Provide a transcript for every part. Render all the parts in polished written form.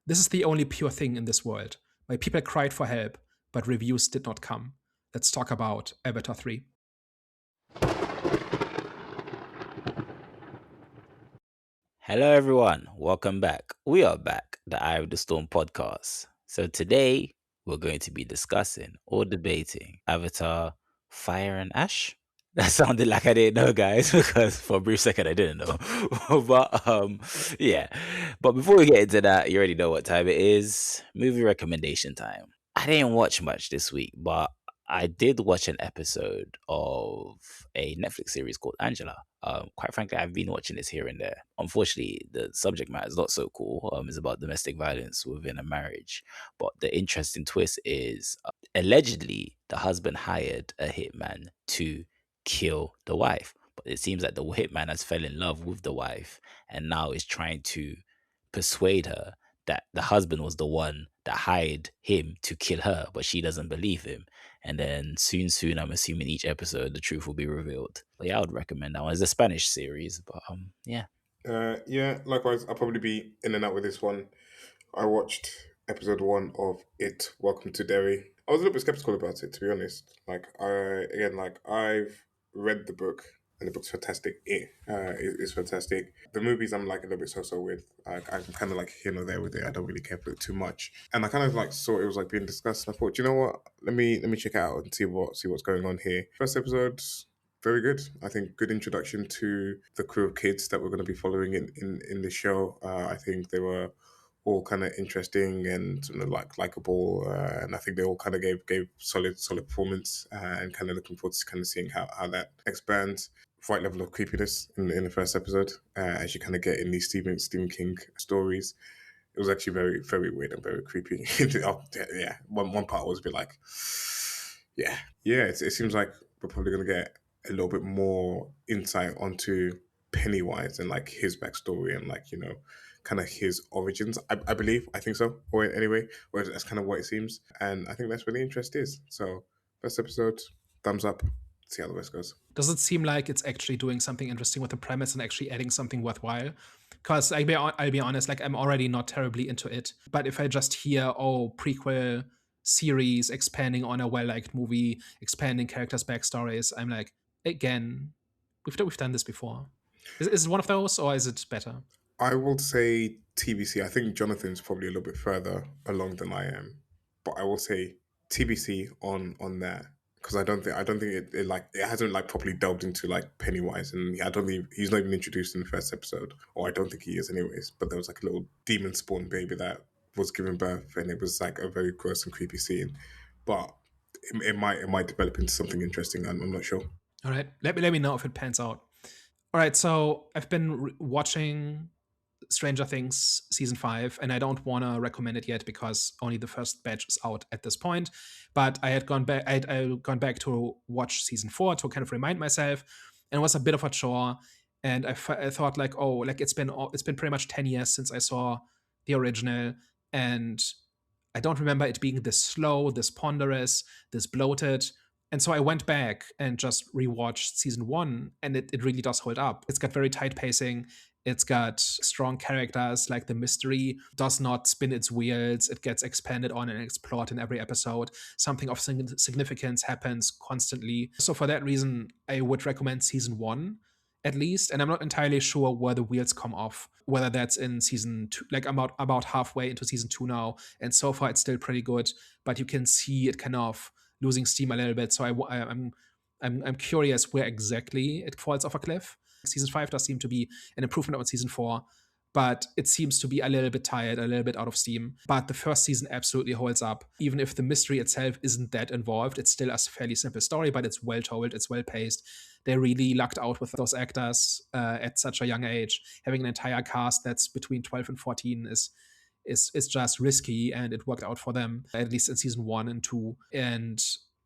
This is the only pure thing in this world, why people cried for help, but reviews did not come. Let's talk about Avatar 3. Hello, everyone. Welcome back. We are back, the Eye of the Storm podcast. So, today we're going to be discussing or debating Avatar Fire and Ash. That sounded like I didn't know, guys, because for a brief second I didn't know. but yeah. But before we get into that, you already know what time it is. Movie recommendation time. I didn't watch much this week, but I did watch an episode of a Netflix series called Angela. Quite frankly, I've been watching this here and there. Unfortunately, the subject matter is not so cool. It's about domestic violence within a marriage. But the interesting twist is allegedly the husband hired a hitman to kill the wife. But it seems that the hitman has fell in love with the wife and now is trying to persuade her that the husband was the one that hired him to kill her, but she doesn't believe him. And then soon, I'm assuming each episode the truth will be revealed. But yeah, I would recommend that one. It's a Spanish series, but yeah. Yeah, likewise, I'll probably be in and out with this one. I watched episode one of It, Welcome to Derry. I was a little bit skeptical about it, to be honest. I've read the book, and the book's fantastic. It is fantastic. The movies, I'm like a little bit so with. I'm kind of like here and there with it. I don't really care for it too much, and I kind of like saw it was like being discussed. And I thought, you know what? Let me check it out and see what's going on here. First episode, very good. I think good introduction to the crew of kids that we're going to be following in the show. I think they were all kind of interesting and like likable, and I think they all kind of gave solid performance, and kind of looking forward to kind of seeing how that expands. Right level of creepiness in the first episode, as you kind of get in these Stephen King stories. It was actually very weird and very creepy. Yeah, one part was a bit like, yeah. It seems like we're probably gonna get a little bit more insight onto Pennywise and like his backstory and like kind of his origins. I believe I think so, or anyway, or that's kind of what it seems, and I think that's where the interest is. So first episode, thumbs up. See how the rest goes. Does it seem like it's actually doing something interesting with the premise and actually adding something worthwhile? Because I'll be honest, like I'm already not terribly into it. But if I just hear, oh, prequel series expanding on a well-liked movie, expanding characters' backstories, I'm like, again, we've done this before. Is it one of those, or is it better? I will say TBC. I think Jonathan's probably a little bit further along than I am, but I will say TBC on that because I don't think it hasn't like properly delved into like Pennywise, and I don't think he's not even introduced in the first episode, or I don't think he is anyways. But there was like a little demon spawn baby that was giving birth, and it was like a very gross and creepy scene, but it might develop into something interesting. I'm not sure. All right, let me know if it pans out. All right, so I've been watching Stranger Things season 5, and I don't want to recommend it yet because only the first batch is out at this point. But I had gone back. I'd gone back to watch season 4 to kind of remind myself, and it was a bit of a chore. And I thought like, oh, like it's been pretty much 10 years since I saw the original, and I don't remember it being this slow, this ponderous, this bloated. And so I went back and just rewatched season 1, and it really does hold up. It's got very tight pacing. It's got strong characters, like the mystery does not spin its wheels. It gets expanded on and explored in every episode. Something of significance happens constantly. So for that reason, I would recommend season 1 at least. And I'm not entirely sure where the wheels come off, whether that's in season 2, like about halfway into season 2 now. And so far, it's still pretty good, but you can see it kind of losing steam a little bit. So I'm curious where exactly it falls off a cliff. Season 5 does seem to be an improvement on season 4, but it seems to be a little bit tired, a little bit out of steam. But the first season absolutely holds up. Even if the mystery itself isn't that involved, it's still a fairly simple story, but it's well told, it's well paced. They really lucked out with those actors at such a young age. Having an entire cast that's between 12 and 14 is just risky, and it worked out for them, at least in season 1 and 2. And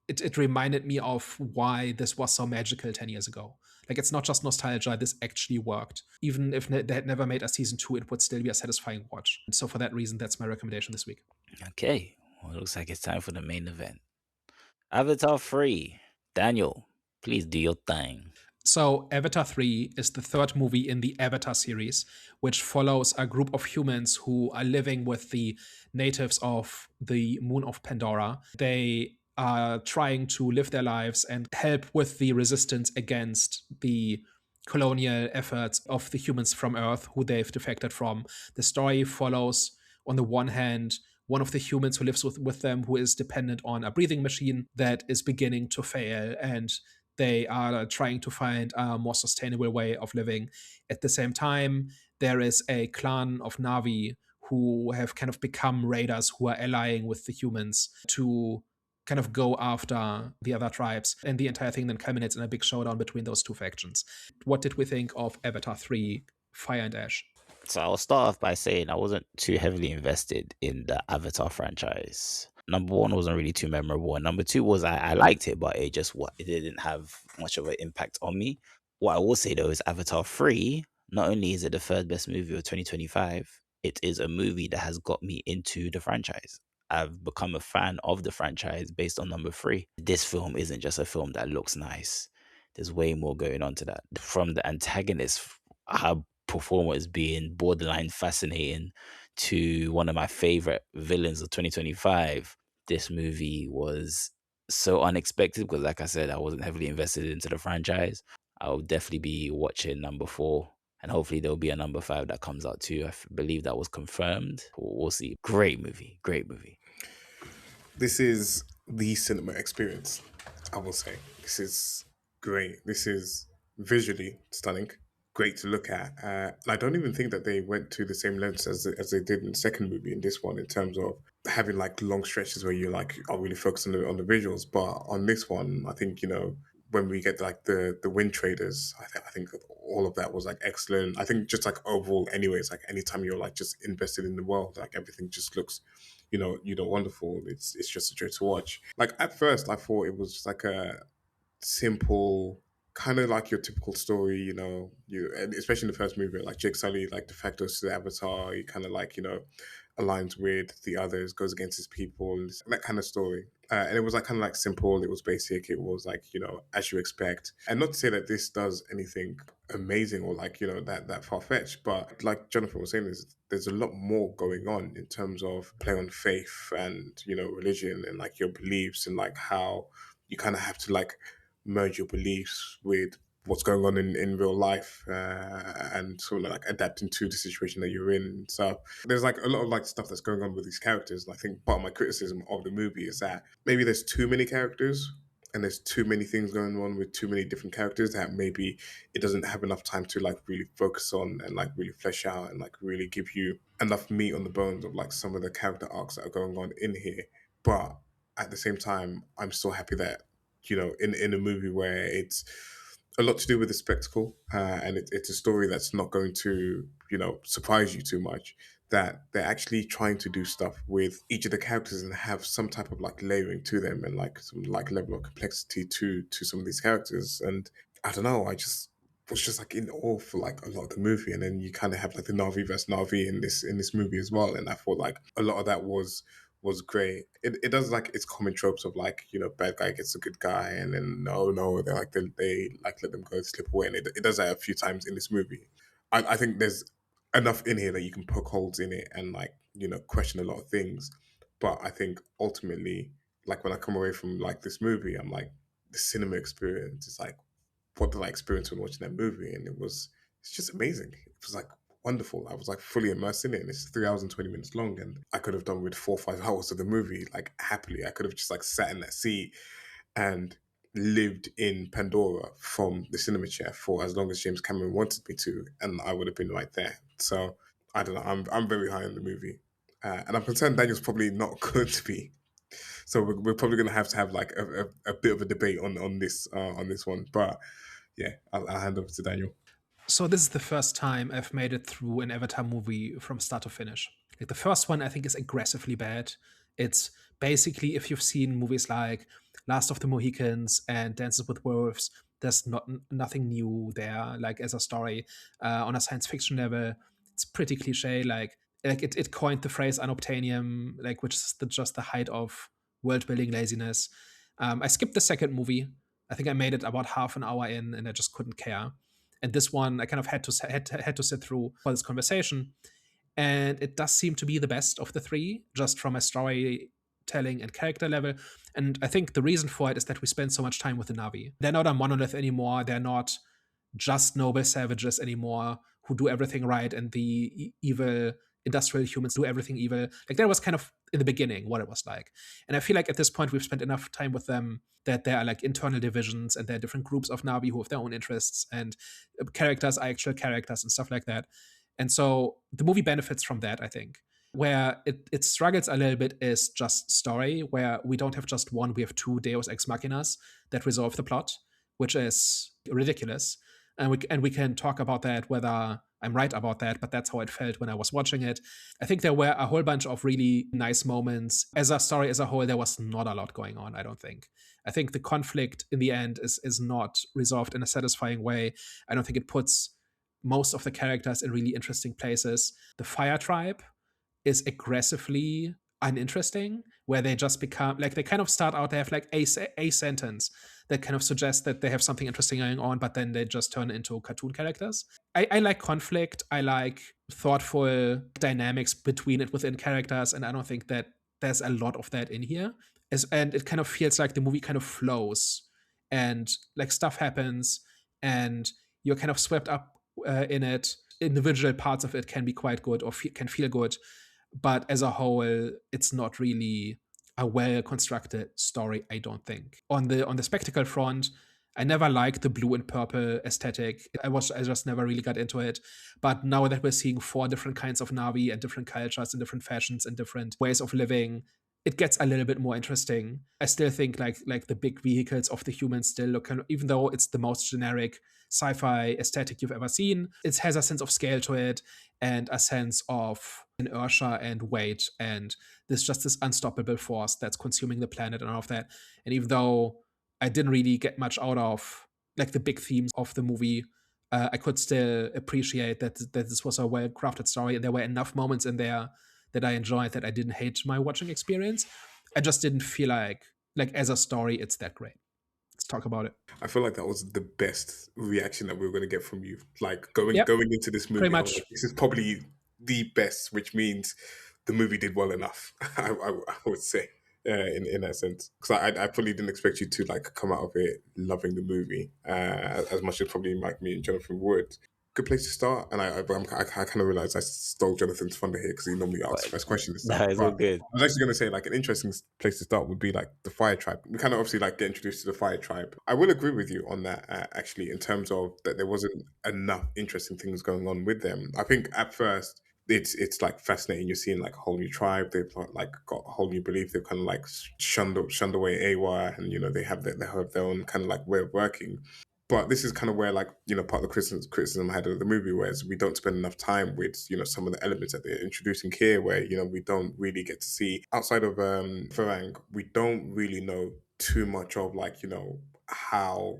it reminded me of why this was so magical 10 years ago. Like, it's not just nostalgia, this actually worked. Even if they had never made a season 2, it would still be a satisfying watch. And so for that reason, that's my recommendation this week. Okay. Well, it looks like it's time for the main event. Avatar 3. Daniel, please do your thing. So, Avatar 3 is the third movie in the Avatar series, which follows a group of humans who are living with the natives of the moon of Pandora. They are trying to live their lives and help with the resistance against the colonial efforts of the humans from Earth who they've defected from. The story follows, on the one hand, one of the humans who lives with them who is dependent on a breathing machine that is beginning to fail, and they are trying to find a more sustainable way of living. At the same time, there is a clan of Navi who have kind of become raiders who are allying with the humans to kind of go after the other tribes. And the entire thing then culminates in a big showdown between those two factions. What did we think of Avatar 3, Fire and Ash? So I'll start off by saying I wasn't too heavily invested in the Avatar franchise. Number one wasn't really too memorable, and number two was I liked it, but it didn't have much of an impact on me. What I will say though is Avatar 3, not only is it the third best movie of 2025, it is a movie that has got me into the franchise. I've become a fan of the franchise based on number 3. This film isn't just a film that looks nice. There's way more going on to that. From the antagonist, her performance being borderline fascinating, to one of my favorite villains of 2025. This movie was so unexpected because, like I said, I wasn't heavily invested into the franchise. I'll definitely be watching number 4, and hopefully there'll be a number 5 that comes out too. Believe that was confirmed. We'll see. Great movie. Great movie. This is the cinema experience, I will say. This is great. This is visually stunning, great to look at. And I don't even think that they went to the same lengths as they did in the second movie in this one, in terms of having like long stretches where you like are really focused on the visuals. But on this one, I think, when we get like the wind traders, I think all of that was like excellent. I think just like overall, anyways, like anytime you're like just invested in the world, like everything just looks, wonderful. It's just a joy to watch. Like at first, I thought it was just like a simple, kind of like your typical story, and especially in the first movie, like Jake Sully, like de facto to the Avatar, he kind of like, aligns with the others, goes against his people, and that kind of story. And it was like kind of like simple. It was basic. It was like, as you expect. And not to say that this does anything amazing or like, that far fetched, but like Jonathan was saying, there's a lot more going on in terms of play on faith and, religion and like your beliefs, and like how you kind of have to like merge your beliefs with what's going on in real life, and sort of like adapting to the situation that you're in. So there's like a lot of like stuff that's going on with these characters. And I think part of my criticism of the movie is that maybe there's too many characters and there's too many things going on with too many different characters, that maybe it doesn't have enough time to like really focus on and like really flesh out and like really give you enough meat on the bones of like some of the character arcs that are going on in here. But at the same time, I'm still happy that, in a movie where it's a lot to do with the spectacle, and it's a story that's not going to, surprise you too much, that they're actually trying to do stuff with each of the characters and have some type of like layering to them and like some like level of complexity to some of these characters. And I don't know, I just was just like in awe for like a lot of the movie. And then you kind of have like the Navi versus Navi in this movie as well, and I thought like a lot of that was great. It does like its common tropes of like, bad guy gets a good guy, and then no, they like let them go slip away, and it does that a few times in this movie. I think there's enough in here that you can poke holes in it and like, question a lot of things. But I think ultimately, like when I come away from like this movie, I'm like, the cinema experience is like, what did I experience when watching that movie? And it's just amazing. It was like wonderful. I was like fully immersed in it, and it's 3 hours and 20 minutes long, and I could have done with 4 or 5 hours of the movie like happily. I could have just like sat in that seat and lived in Pandora from the cinema chair for as long as James Cameron wanted me to, and I would have been right there. So I don't know. I'm very high on the movie, and I'm concerned Daniel's probably not going to be. So we're probably going to have like a bit of a debate on this one. But yeah, I'll hand over to Daniel. So this is the first time I've made it through an Avatar movie from start to finish. Like the first one, I think is aggressively bad. It's basically, if you've seen movies like Last of the Mohicans and Dances with Wolves, there's nothing new there. Like as a story, on a science fiction level, it's pretty cliche. Like it coined the phrase unobtainium, like which is just the height of world building laziness. I skipped the second movie I think I made it about half an hour in, and I just couldn't care. And this one, I kind of had to sit through for this conversation, and it does seem to be the best of the three, just from a storytelling and character level. And I think the reason for it is that we spend so much time with the Na'vi. They're not a monolith anymore. They're not just noble savages anymore who do everything right, and the evil industrial humans do everything evil. Like, that was kind of in the beginning what it was like. And I feel like at this point we've spent enough time with them that there are like internal divisions, and there are different groups of Na'vi who have their own interests, and characters are actual characters and stuff like that. And so the movie benefits from that, I think. Where it struggles a little bit is just story, where we don't have just one, we have two Deus Ex Machinas that resolve the plot, which is ridiculous. And we can talk about that, whether I'm right about that, but that's how it felt when I was watching it. I think there were a whole bunch of really nice moments. As a story as a whole, there was not a lot going on, I don't think. I think the conflict in the end is not resolved in a satisfying way. I don't think it puts most of the characters in really interesting places. The Fire Tribe is aggressively uninteresting, where they just become like, they kind of start out, they have like a sentence that kind of suggests that they have something interesting going on, but then they just turn into cartoon characters. I like conflict. I like thoughtful dynamics between it within characters, and I don't think that there's a lot of that in here. And it kind of feels like the movie kind of flows, and like stuff happens, and you're kind of swept up in it. Individual parts of it can be quite good, or can feel good, but as a whole, it's not really a well-constructed story, I don't think. On the spectacle front, I never liked the blue and purple aesthetic. I just never really got into it. But now that we're seeing 4 different kinds of Na'vi and different cultures and different fashions and different ways of living, it gets a little bit more interesting. I still think like the big vehicles of the humans still look kind of, even though it's the most generic sci-fi aesthetic you've ever seen, it has a sense of scale to it, and a sense of inertia and weight, and there's just this unstoppable force that's consuming the planet and all of that. And even though I didn't really get much out of like the big themes of the movie, I could still appreciate that this was a well-crafted story, and there were enough moments in there that I enjoyed, that I didn't hate my watching experience. I just didn't feel like as a story it's that great. Let's talk about it. I feel like that was the best reaction that we were going to get from you. Like going Yep, into this movie, pretty I was much. like, this is probably the best, which means the movie did well enough. I would say in that sense, because I probably didn't expect you to like come out of it loving the movie as much as probably like me and Jonathan would. Good place to start, and I kind of realized I stole Jonathan's thunder here because he normally asks first question this No, time. it's But all good. I was actually going to say like an interesting place to start would be like the Fire Tribe. We kind of obviously like get introduced to the Fire Tribe. I will agree with you on that actually, in terms of that there wasn't enough interesting things going on with them. I think at first it's like fascinating. You're seeing like a whole new tribe. They've like got a whole new belief. They've kind of like shunned away AWA, and you know they have their own kind of like way of working. But this is kind of where, like, you know, part of the criticism I had of the movie was we don't spend enough time with, you know, some of the elements that they're introducing here, where, you know, we don't really get to see, outside of Farang, we don't really know too much of, like, you know, how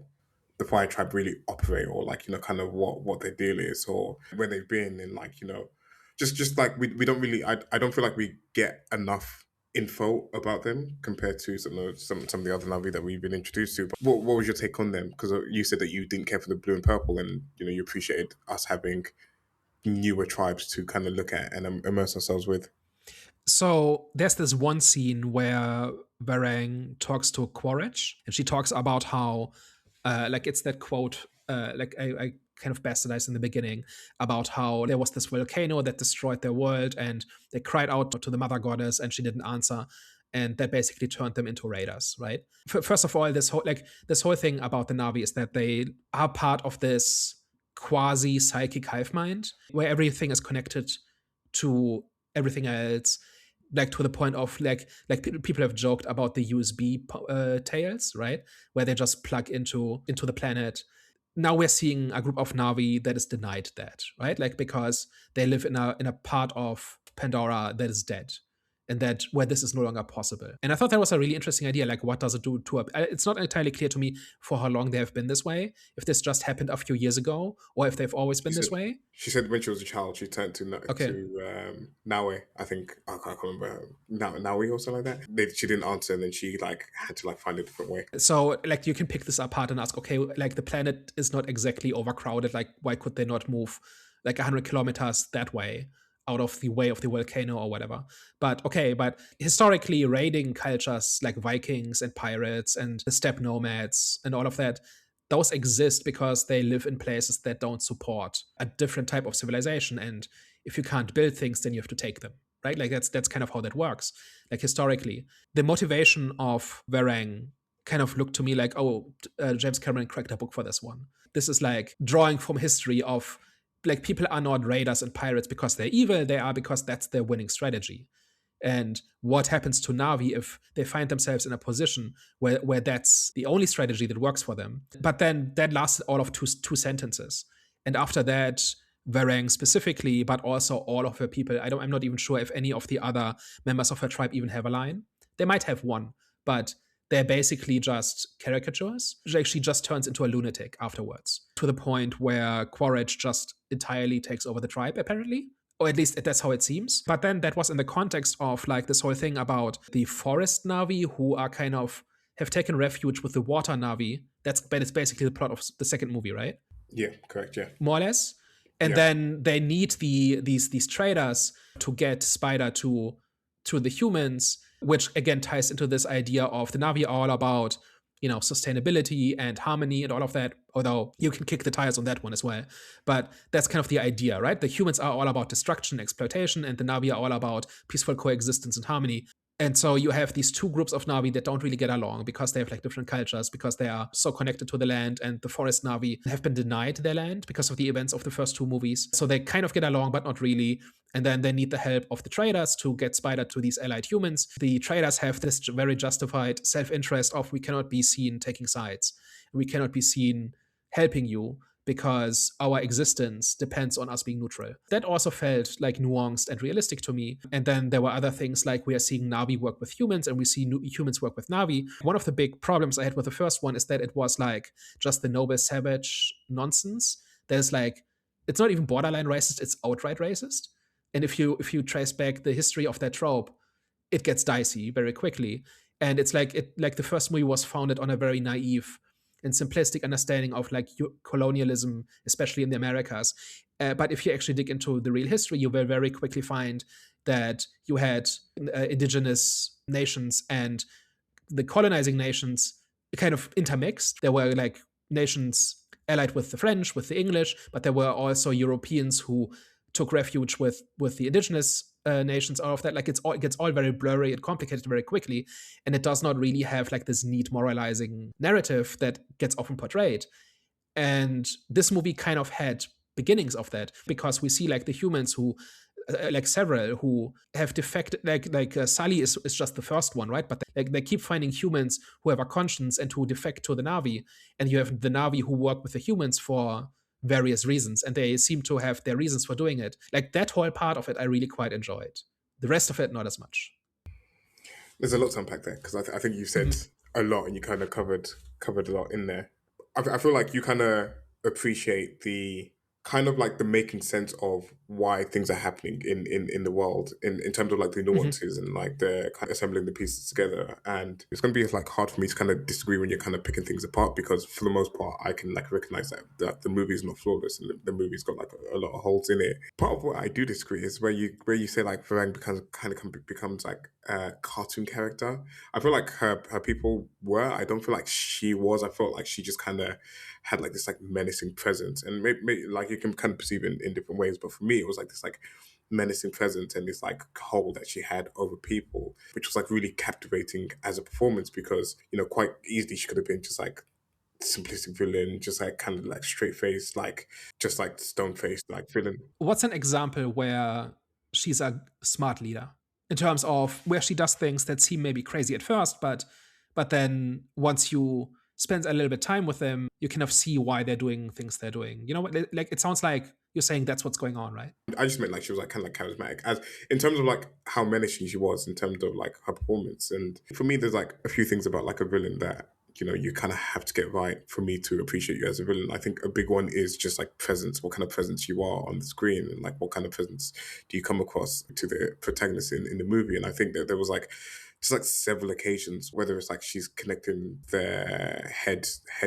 the Fire Tribe really operate, or like, you know, kind of what their deal is, or where they've been, and like, you know, just like we don't really, I don't feel like we get enough info about them compared to some of the other Navi that we've been introduced to. But what was your take on them? Because you said that you didn't care for the blue and purple, and you know you appreciated us having newer tribes to kind of look at and immerse ourselves with. So there's this one scene where Varang talks to Quaritch, and she talks about how, like, it's that quote, like I kind of bastardized in the beginning, about how there was this volcano that destroyed their world, and they cried out to the mother goddess, and she didn't answer, and that basically turned them into raiders, right? First of all, this whole thing about the Navi is that they are part of this quasi psychic hive mind, where everything is connected to everything else, like to the point of like people have joked about the USB tails, right, where they just plug into the planet. Now we're seeing a group of Navi that is denied that, right, like because they live in a part of Pandora that is dead, and that where this is no longer possible. And I thought that was a really interesting idea. Like, what does it do to it's not entirely clear to me for how long they have been this way, if this just happened a few years ago, or if they've always been this way. She said when she was a child, she turned to Okay. Naue. I think I can't remember Naue or something like that. She didn't answer, and then she like had to like find a different way. So like you can pick this apart and ask, okay, like the planet is not exactly overcrowded. Like, why could they not move like 100 kilometers that way, out of the way of the volcano or whatever? But okay, but historically, raiding cultures like Vikings and pirates and the steppe nomads and all of that, those exist because they live in places that don't support a different type of civilization. And if you can't build things, then you have to take them, right? Like that's kind of how that works. Like historically, the motivation of Varang kind of looked to me like, oh, James Cameron cracked a book for this one. This is like drawing from history of like people are not raiders and pirates because they're evil. They are because that's their winning strategy. And what happens to Na'vi if they find themselves in a position where that's the only strategy that works for them? But then that lasted all of two sentences. And after that, Varang specifically, but also all of her people, I'm not even sure if any of the other members of her tribe even have a line. They might have one, but they're basically just caricatures. She just turns into a lunatic afterwards, to the point where Quaritch just entirely takes over the tribe, apparently. Or at least that's how it seems. But then that was in the context of like this whole thing about the forest Na'vi who are kind of have taken refuge with the water Na'vi. But it's basically the plot of the second movie, right? Yeah, correct. Yeah, more or less. And then they need these traders to get Spider to the humans, which again ties into this idea of the Na'vi are all about, sustainability and harmony and all of that, although you can kick the tires on that one as well. But that's kind of the idea, right? The humans are all about destruction, exploitation, and the Na'vi are all about peaceful coexistence and harmony. And so you have these two groups of Na'vi that don't really get along because they have like different cultures, because they are so connected to the land, and the forest Na'vi have been denied their land because of the events of the first two movies. So they kind of get along, but not really. And then they need the help of the traders to get Spider to these allied humans. The traders have this very justified self-interest of, we cannot be seen taking sides. We cannot be seen helping you because our existence depends on us being neutral. That also felt like nuanced and realistic to me. And then there were other things like we are seeing Na'vi work with humans and we see humans work with Na'vi. One of the big problems I had with the first one is that it was like just the noble savage nonsense. There's like, it's not even borderline racist, it's outright racist. And if you trace back the history of that trope, it gets dicey very quickly. And it's like the first movie was founded on a very naive and simplistic understanding of like colonialism, especially in the Americas. But if you actually dig into the real history, you will very quickly find that you had indigenous nations and the colonizing nations kind of intermixed. There were like nations allied with the French, with the English, but there were also Europeans who took refuge with the indigenous nations, all of that. Like it gets all very blurry and complicated very quickly, and it does not really have like this neat moralizing narrative that gets often portrayed. And this movie kind of had beginnings of that, because we see like the humans who like several who have defected, like Sully is just the first one, right? But they keep finding humans who have a conscience and who defect to the Na'vi, and you have the Na'vi who work with the humans for various reasons, and they seem to have their reasons for doing it. Like that whole part of it I really quite enjoyed. The rest of it, not as much. There's a lot to unpack there, because I think you said a lot and you kind of covered a lot in there. I feel like you kind of appreciate the kind of like the making sense of why things are happening in the world in terms of like the nuances and like the kind of assembling the pieces together. And it's going to be like hard for me to kind of disagree when you're kind of picking things apart, because for the most part I can like recognize that the movie's not flawless and the movie's got like a lot of holes in it. Part of what I do disagree is where you say like Varang becomes like a cartoon character. I feel like her people were. I don't feel like she was. I felt like she just kind of had like this like menacing presence, and maybe like you can kind of perceive it in different ways, but for me it was like this like menacing presence and this like hold that she had over people, which was like really captivating as a performance, because quite easily she could have been just like simplistic villain, just like kind of like straight faced, like just like stone faced like villain. What's an example where she's a smart leader in terms of where she does things that seem maybe crazy at first, but then once you spend a little bit time with them, you kind of see why they're doing things they're doing. Like it sounds like You're saying that's what's going on, right? I just meant like she was like kind of like charismatic, as in terms of like how menacing she was in terms of like her performance. And for me, there's like a few things about like a villain that you kind of have to get right for me to appreciate you as a villain. I think a big one is just like presence, what kind of presence you are on the screen, and like what kind of presence do you come across to the protagonist in the movie. And I think that there was like just like several occasions, whether it's like she's connecting their head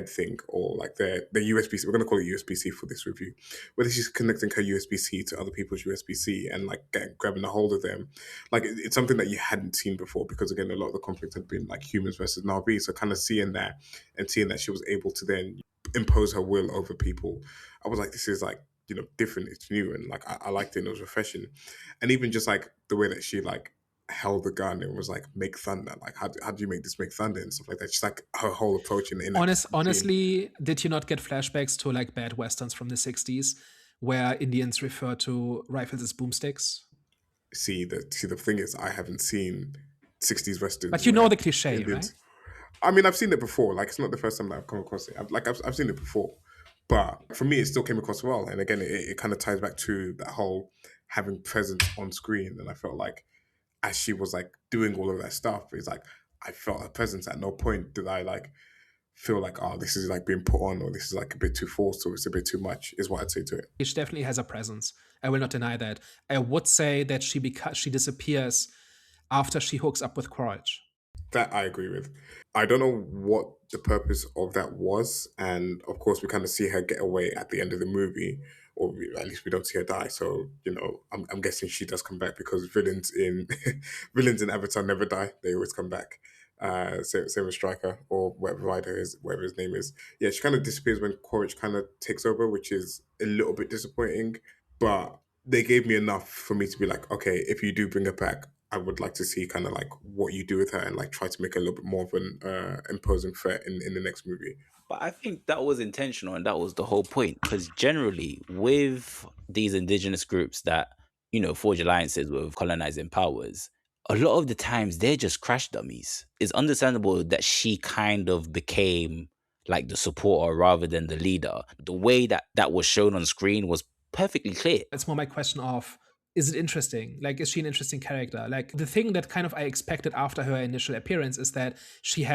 thing or like their USB-C. We're gonna call it USB-C for this review. Whether she's connecting her USB-C to other people's USB-C and like grabbing a hold of them, like it's something that you hadn't seen before, because again, a lot of the conflict had been like humans versus Na'vi. So kind of seeing that and seeing that she was able to then impose her will over people, I was like, this is like different, it's new, and like I liked it, and it was refreshing. And even just like the way that she like held the gun and was like, make thunder, like how do you make this make thunder and stuff like that. Just like her whole approach in that scene. Honestly, did you not get flashbacks to like bad westerns from the 60s where Indians refer to rifles as boomsticks? See, the thing is, I haven't seen 60s westerns, But you know where the cliche, Indians. right? I mean, I've seen it before. Like, it's not the first time that I've come across it. I've seen it before, but for me, it still came across well. And again, it kind of ties back to that whole having presence on screen. And I felt like as she was like doing all of that stuff, it's like I felt her presence. At no point did I like feel like, oh, this is like being put on, or this is like a bit too forced, or it's a bit too much, is what I'd say to it. She definitely has a presence. I will not deny that. I would say that she disappears after she hooks up with Quaritch. That I agree with. I don't know what the purpose of that was, and of course, we kind of see her get away at the end of the movie, or at least we don't see her die. So I'm guessing she does come back, because villains in villains in Avatar never die; they always come back. Same with Striker or whatever his name is. Yeah, she kind of disappears when Quaritch kind of takes over, which is a little bit disappointing. But they gave me enough for me to be like, okay, if you do bring her back, I would like to see kind of like what you do with her, and like try to make her a little bit more of an imposing threat in the next movie. But I think that was intentional, and that was the whole point. Because generally, with these indigenous groups that, forge alliances with colonizing powers, a lot of the times they're just crash dummies. It's understandable that she kind of became like the supporter rather than the leader. The way that was shown on screen was perfectly clear. It's more my question of, is it interesting? Like, is she an interesting character? Like, the thing that kind of I expected after her initial appearance is that she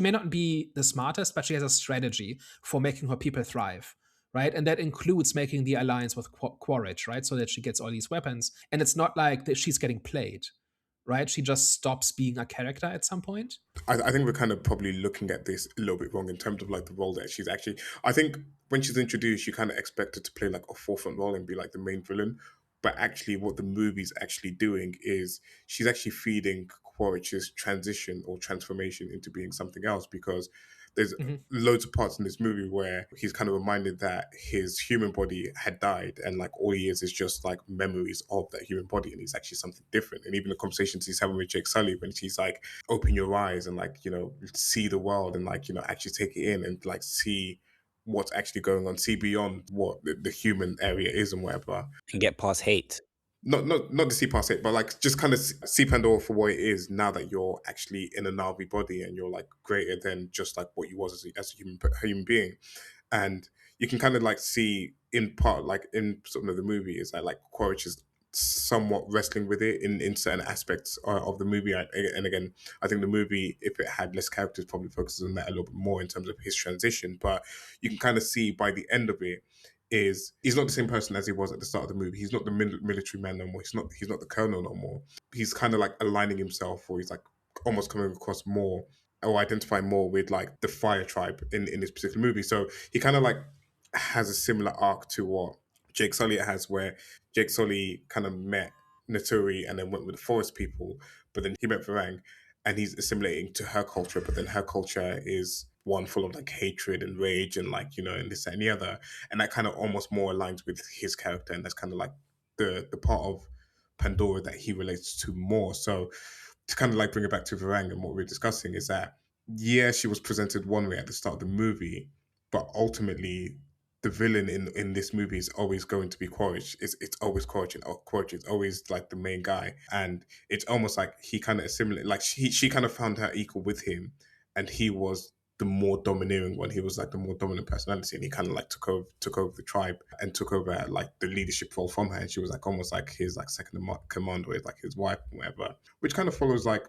may not be the smartest, but she has a strategy for making her people thrive, right? And that includes making the alliance with Quaritch, right? So that she gets all these weapons. And it's not like that she's getting played, right? She just stops being a character at some point. I think we're kind of probably looking at this a little bit wrong in terms of like the role that she's actually. I think when she's introduced, you kind of expect her to play like a forefront role and be like the main villain. But actually, what the movie's actually doing is she's actually feeding Quaritch's transition or transformation into being something else, because there's loads of parts in this movie where he's kind of reminded that his human body had died, and like all he is just like memories of that human body, and he's actually something different. And even the conversations he's having with Jake Sully, when she's like, open your eyes and like see the world, and like actually take it in, and like see what's actually going on, see beyond what the human area is and whatever. And get past hate. Not to see past it, but like just kind of see Pandora for what it is now that you're actually in a Na'vi body, and you're like greater than just like what you was as a human being. And you can kind of like see in part, like in sort of the movie, is that like Quaritch is somewhat wrestling with it in certain aspects of the movie. And again, I think the movie, if it had less characters, probably focuses on that a little bit more in terms of his transition. But you can kind of see by the end of it, is he's not the same person as he was at the start of the movie. He's not the military man no more. He's not the colonel no more. He's kind of like aligning himself, or he's like almost coming across more, or identifying more with like the Fire Tribe in this particular movie. So he kind of like has a similar arc to what Jake Sully has, where Jake Sully kind of met Naturi and then went with the forest people, but then he met Varang, and he's assimilating to her culture, but then her culture is one full of like hatred and rage and like and this that, and the other, and that kind of almost more aligns with his character, and that's kind of like the part of Pandora that he relates to more. So to kind of like bring it back to Varang and what we're discussing, is that yeah, she was presented one way at the start of the movie, but ultimately the villain in this movie is always going to be Quaritch. It's always Quaritch, and Quaritch is always like the main guy, and it's almost like he kind of assimilated, like she kind of found her equal with him, and he was the more domineering one. He was like the more dominant personality, and he kind of like took over the tribe and took over like the leadership role from her. And she was like almost like his like second command, with like his wife, or whatever. Which kind of follows like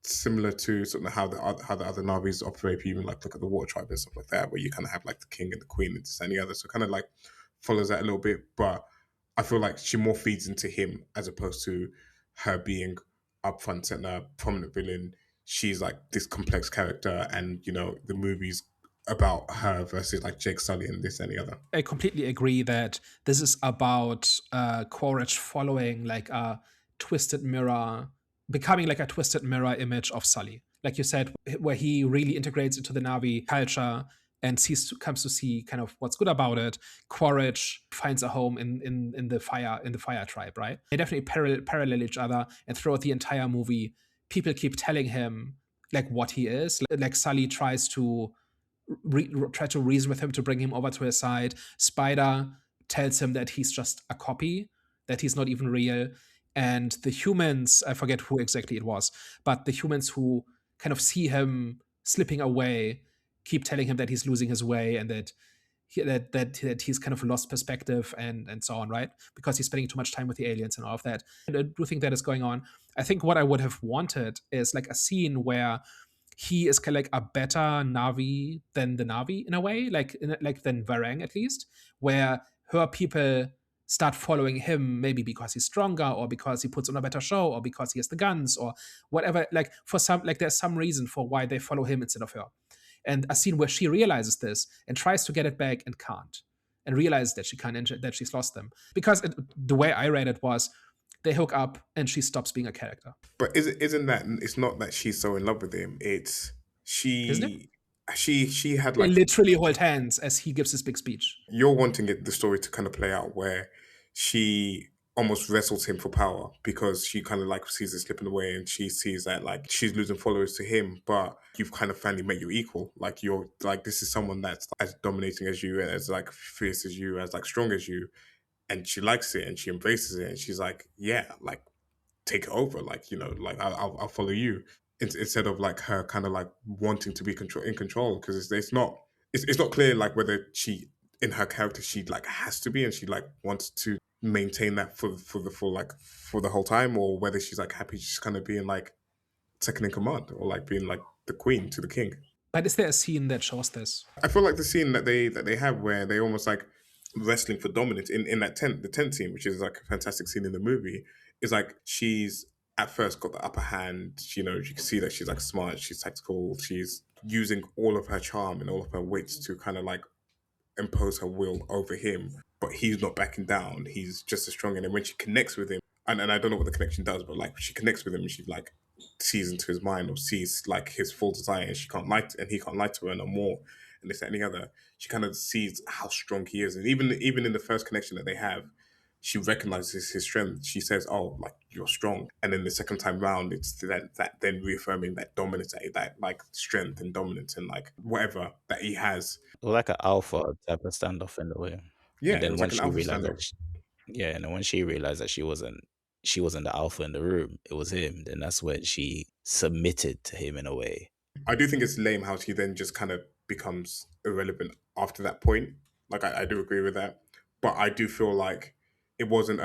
similar to sort of how the other Navis operate. If you even like look at the water tribe and stuff like that, where you kind of have like the king and the queen and this and the other. So kind of like follows that a little bit, but I feel like she more feeds into him as opposed to her being up front and a prominent villain. She's like this complex character, and you know the movie's about her versus like Jake Sully and this and the other. I completely agree that this is about Quaritch following like a twisted mirror, becoming like a twisted mirror image of Sully. Like you said, where he really integrates into the Navi culture and comes to see kind of what's good about it. Quaritch finds a home in the fire tribe, right? They definitely parallel each other, and throughout the entire movie, people keep telling him like what he is. Like Sully tries to try to reason with him to bring him over to his side. Spider tells him that he's just a copy, that he's not even real. And the humans, I forget who exactly it was, but the humans who kind of see him slipping away keep telling him that he's losing his way, and that he's kind of lost perspective and so on, right? Because he's spending too much time with the aliens and all of that. And I do think that is going on. I think what I would have wanted is like a scene where he is kind of like a better Navi than the Navi in a way, like than Varang at least, where her people start following him maybe because he's stronger, or because he puts on a better show, or because he has the guns, or whatever. Like for some, like there's some reason for why they follow him instead of her. And a scene where she realizes this and tries to get it back and can't, and realizes that she can't, that she's lost them. Because the way I read it was, they hook up and she stops being a character. But isn't that, it's not that she's so in love with him, it's Isn't it? she had They like, literally hold hands as he gives his big speech. you're wanting the story to kind of play out where she almost wrestles him for power, because she kind of like sees it slipping away, and she sees that like she's losing followers to him, but you've kind of finally met your equal. Like you're like, this is someone that's as dominating as you, and as like fierce as you, as like strong as you, and she likes it and she embraces it, and she's like, yeah, like take it over, like, you know, like I'll follow you, instead of like her kind of like wanting to be in control, because it's not clear like whether she, in her character, she like has to be, and she like wants to maintain that for the full, like for the whole time, or whether she's like happy just kind of being like second in command, or like being like the queen to the king. But is there a scene that shows this? I feel like the scene that they have where they almost like wrestling for dominance in that tent, the tent scene, which is like a fantastic scene in the movie, is like she's at first got the upper hand. You know, you can see that she's like smart, she's tactical, she's using all of her charm and all of her wits to kind of like impose her will over him, but he's not backing down. He's just as strong. And then when she connects with him, and I don't know what the connection does, but like she connects with him, and she like sees into his mind, or sees like his full desire, and she can't lie and he can't lie to her no more, and this that, and the other. She kind of sees how strong he is, and even in the first connection that they have, she recognizes his strength. She says, "Oh, like you're strong." And then the second time round, it's that then reaffirming that dominance, that like strength and dominance, and like whatever that he has. Like an alpha type of standoff in a way. Yeah, And it then was when like an she alpha realized stand-up. that, and then when she realized that she wasn't the alpha in the room, it was him. Then that's when she submitted to him in a way. I do think it's lame how she then just kind of becomes irrelevant after that point. Like I do agree with that, but I do feel like it wasn't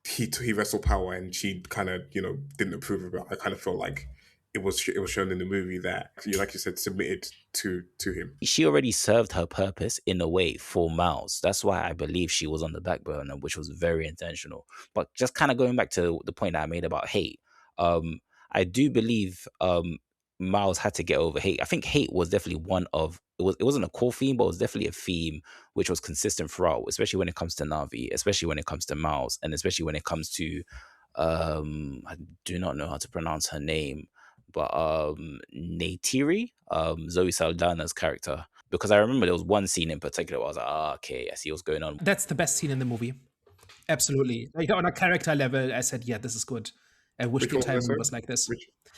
he wrestled power and she kind of, you know, didn't approve of it. I kind of felt like it was shown in the movie that, like you said, submitted to him. She already served her purpose in a way for Miles. That's why I believe she was on the back burner, which was very intentional. But just kind of going back to the point that I made about hate, I do believe Miles had to get over hate. I think hate was definitely one of it wasn't a core theme, but it was definitely a theme which was consistent throughout, especially when it comes to Navi, especially when it comes to Miles, and especially when it comes to I do not know how to pronounce her name, but Neytiri, Zoe Saldana's character. Because I remember there was one scene in particular where I was like, okay, I see what's going on. That's the best scene in the movie. Absolutely. Like on a character level, I said, yeah, this is good. I wish the entire movie was like this.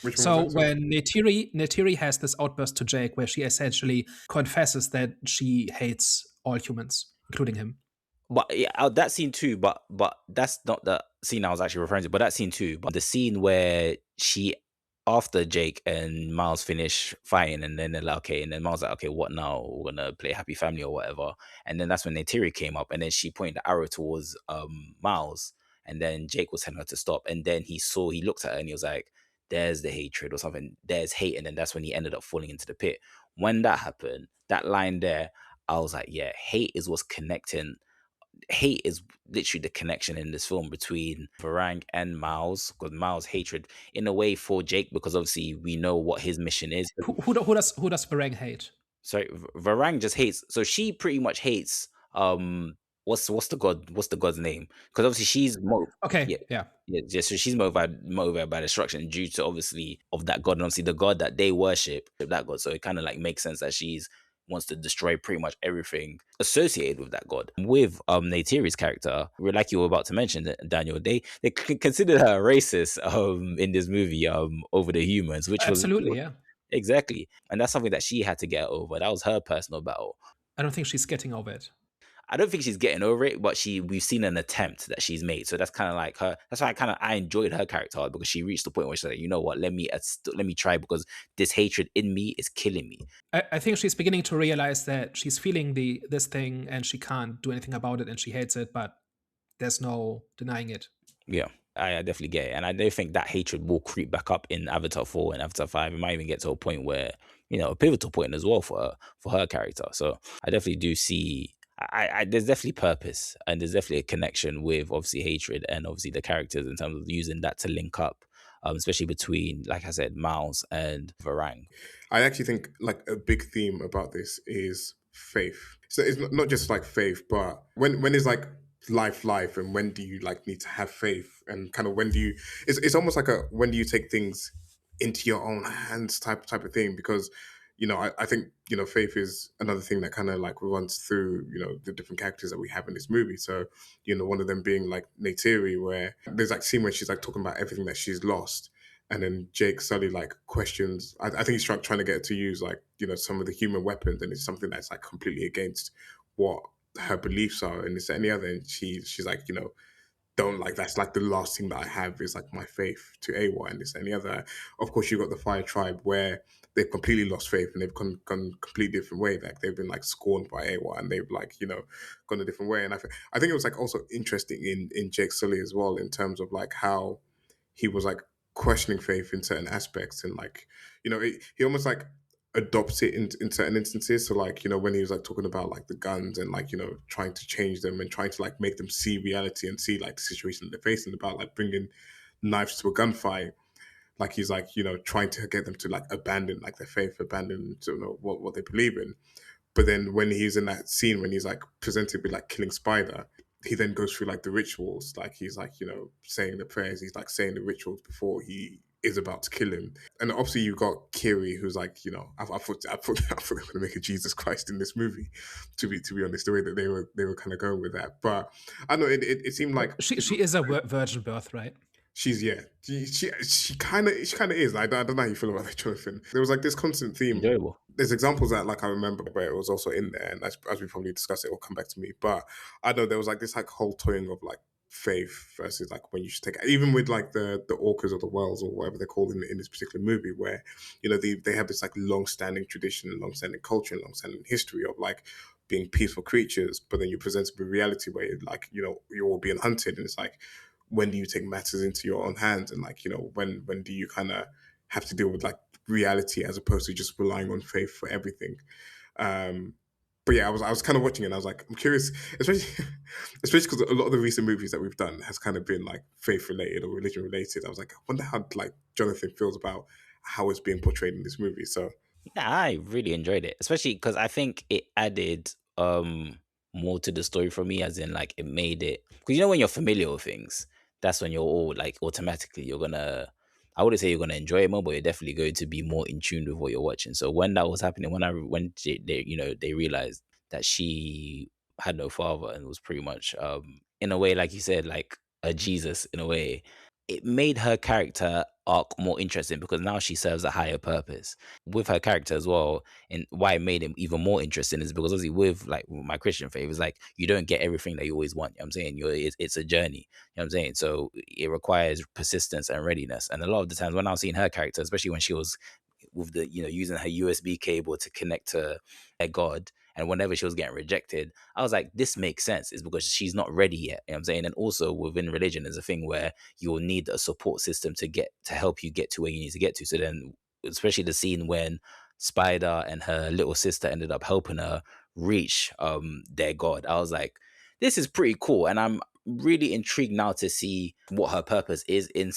Which So one was that? when Neytiri has this outburst to Jake, where she essentially confesses that she hates all humans, including him. But yeah, that scene too. But that's not the scene I was actually referring to. But that scene too. But the scene where she after Jake and Miles finish fighting, and then they're like, okay, and then Miles like, okay, what now? We're gonna play Happy Family or whatever. And then that's when Neytiri came up, and then she pointed the arrow towards Miles, and then Jake was telling her to stop, and then he looked at her and he was like, "There's the hatred or something. There's hate," and then that's when he ended up falling into the pit. When that happened, that line there, I was like, yeah, hate is literally the connection in this film between Varang and Miles, because Miles' hatred in a way for Jake, because obviously we know what his mission is. Who does Barang hate? So Varang just hates, so she pretty much hates what's the god's name, because obviously Okay, yeah, yeah. yeah, so she's motivated by destruction due to obviously of that god, and obviously the god that they worship, that god. So it kind of like makes sense that she's wants to destroy pretty much everything associated with that god. With Neytiri's character, like you were about to mention, Daniel, they considered her racist in this movie over the humans, which was Absolutely, yeah. exactly, and that's something that she had to get over. That was her personal battle. I don't think she's getting over it. I don't think she's getting over it, but we've seen an attempt that she's made. So that's kind of like her. That's why I enjoyed her character, because she reached the point where she's like, you know what, let me try, because this hatred in me is killing me. I think she's beginning to realize that she's feeling this thing and she can't do anything about it and she hates it, but there's no denying it. Yeah, I definitely get it. And I do think that hatred will creep back up in Avatar 4 and Avatar 5. It might even get to a point where, a pivotal point as well for her character. So I definitely do see, there's definitely purpose, and there's definitely a connection with obviously hatred and obviously the characters in terms of using that to link up, especially between, like I said, Miles and Varang. I actually think like a big theme about this is faith. So it's not just like faith, but when is like life, and when do you like need to have faith, and kind of when do you? It's almost like a when do you take things into your own hands type of thing, because I think faith is another thing that kind of like runs through the different characters that we have in this movie. So one of them being like Neytiri, where there's like scene where she's like talking about everything that she's lost, and then Jake Sully like questions. I think he's trying to get her to use like some of the human weapons, and it's something that's like completely against what her beliefs are, and this and the other. And she's like, don't, like, that's like the last thing that I have is like my faith to Awa and this and the other. Of course, you've got the Fire Tribe where they've completely lost faith and they've gone a completely different way. Like they've been like scorned by Awa and they've like gone a different way. And I think it was like also interesting in Jake Sully as well, in terms of like how he was like questioning faith in certain aspects, and like he almost like adopts it in certain instances. So like when he was like talking about like the guns and like trying to change them and trying to like make them see reality and see like the situation that they're facing, about like bringing knives to a gunfight, like he's like trying to get them to like abandon like their faith, abandon what they believe in. But then when he's in that scene when he's like presented with like killing Spider, he then goes through like the rituals, like he's like saying the prayers, he's like saying the rituals before he is about to kill him. And obviously you've got Kiri, who's like I thought they were going to make a Jesus Christ in this movie, to be honest, the way that they were kind of going with that. But I don't know, it seemed like She is a virgin birth, right? she's she kind of is. I don't know how you feel about that, Jonathan. There was like this constant theme. Enjoyable. There's examples that like I remember where it was also in there, and as we probably discuss, it will come back to me. But I know there was like this like whole toying of like faith versus like when you should take, even with like the orcas or the whales or whatever they're called in this particular movie, where they have this like long-standing tradition and long-standing culture and long-standing history of like being peaceful creatures, but then you're presented with reality where like you're all being hunted, and it's like, when do you take matters into your own hands, and like when do you kind of have to deal with like reality as opposed to just relying on faith for everything. But yeah, I was kind of watching it and I was like, I'm curious, especially because a lot of the recent movies that we've done has kind of been like faith related or religion related. I was like, I wonder how like Jonathan feels about how it's being portrayed in this movie. So Yeah, I really enjoyed it, especially because I think it added more to the story for me, as in like it made it, because when you're familiar with things, that's when you're all like automatically you're gonna, I wouldn't say you're gonna enjoy it more, but you're definitely going to be more in tune with what you're watching. So when that was happening, when they realized that she had no father and was pretty much in a way, like you said, like a Jesus in a way, it made her character arc more interesting because now she serves a higher purpose with her character as well. And why it made him even more interesting is because obviously with like my Christian faith, it's like you don't get everything that you always want. You know what I'm saying? It's a journey. You know what I'm saying? So it requires persistence and readiness. And a lot of the times when I was seeing her character, especially when she was with the, using her USB cable to connect to her God, and whenever she was getting rejected, I was like, this makes sense. It's because she's not ready yet. You know what I'm saying? And also within religion, there's a thing where you'll need a support system to help you get to where you need to get to. So then, especially the scene when Spider and her little sister ended up helping her reach their God, I was like, this is pretty cool. And I'm really intrigued now to see what her purpose is in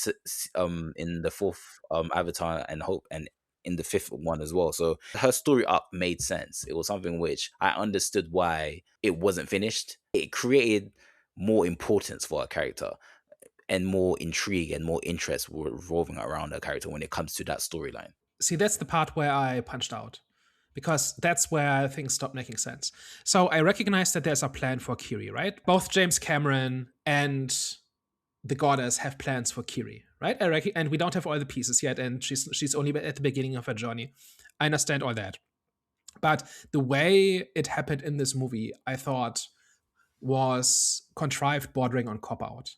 the fourth Avatar and Hope, and in the fifth one as well. So her story arc made sense. It was something which I understood why it wasn't finished. It created more importance for her character and more intrigue and more interest revolving around her character when it comes to that storyline. See, that's the part where I punched out, because that's where things stop making sense. So I recognize that there's a plan for Kiri, right? Both James Cameron and the goddess have plans for Kiri, right? And we don't have all the pieces yet, and she's only at the beginning of her journey. I understand all that. But the way it happened in this movie, I thought, was contrived, bordering on cop out.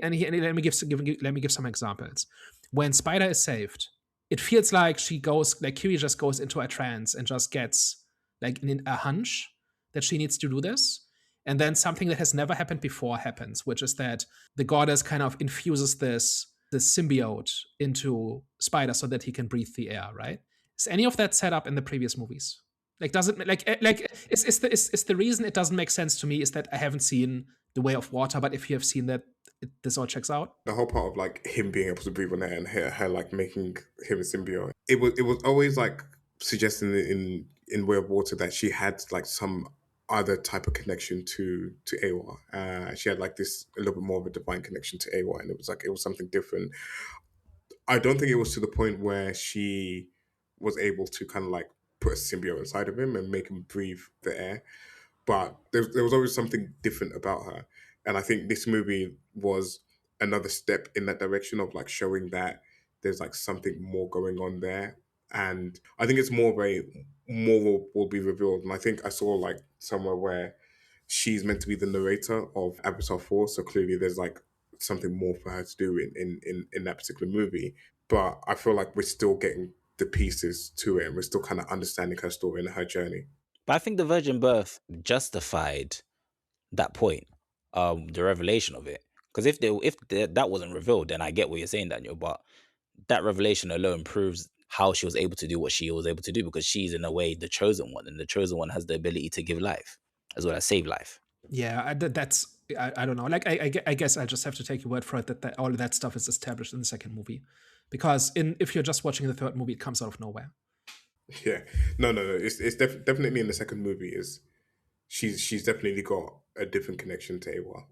And let me give some examples. When Spider is saved, it feels like Kiri just goes into a trance and just gets like a hunch that she needs to do this. And then something that has never happened before happens, which is that the goddess kind of infuses this symbiote into Spider so that he can breathe the air, right? Is any of that set up in the previous movies? Like, does it is the reason it doesn't make sense to me is that I haven't seen The Way of Water, but if you have seen that, this all checks out. The whole part of like him being able to breathe on air and her like making him a symbiote. It was always like suggesting in Way of Water that she had like some other type of connection to Awa. She had like this a little bit more of a divine connection to Awa, and it was something different. I don't think it was to the point where she was able to kind of like put a symbiote inside of him and make him breathe the air. But there was always something different about her. And I think this movie was another step in that direction of like showing that there's like something more going on there. And I think it's more will be revealed. And I think I saw like somewhere where she's meant to be the narrator of Avatar 4. So clearly there's like something more for her to do in that particular movie. But I feel like we're still getting the pieces to it and we're still kind of understanding her story and her journey. But I think the virgin birth justified that point, the revelation of it. Because that wasn't revealed, then I get what you're saying, Daniel. But that revelation alone proves how she was able to do what she was able to do, because she's in a way the chosen one, and the chosen one has the ability to give life as well as save life. Yeah, I don't know. Like, I guess I just have to take your word for it that all of that stuff is established in the second movie, because if you're just watching the third movie, it comes out of nowhere. Yeah, no. It's definitely in the second movie. Is she's definitely got a different connection to Awa.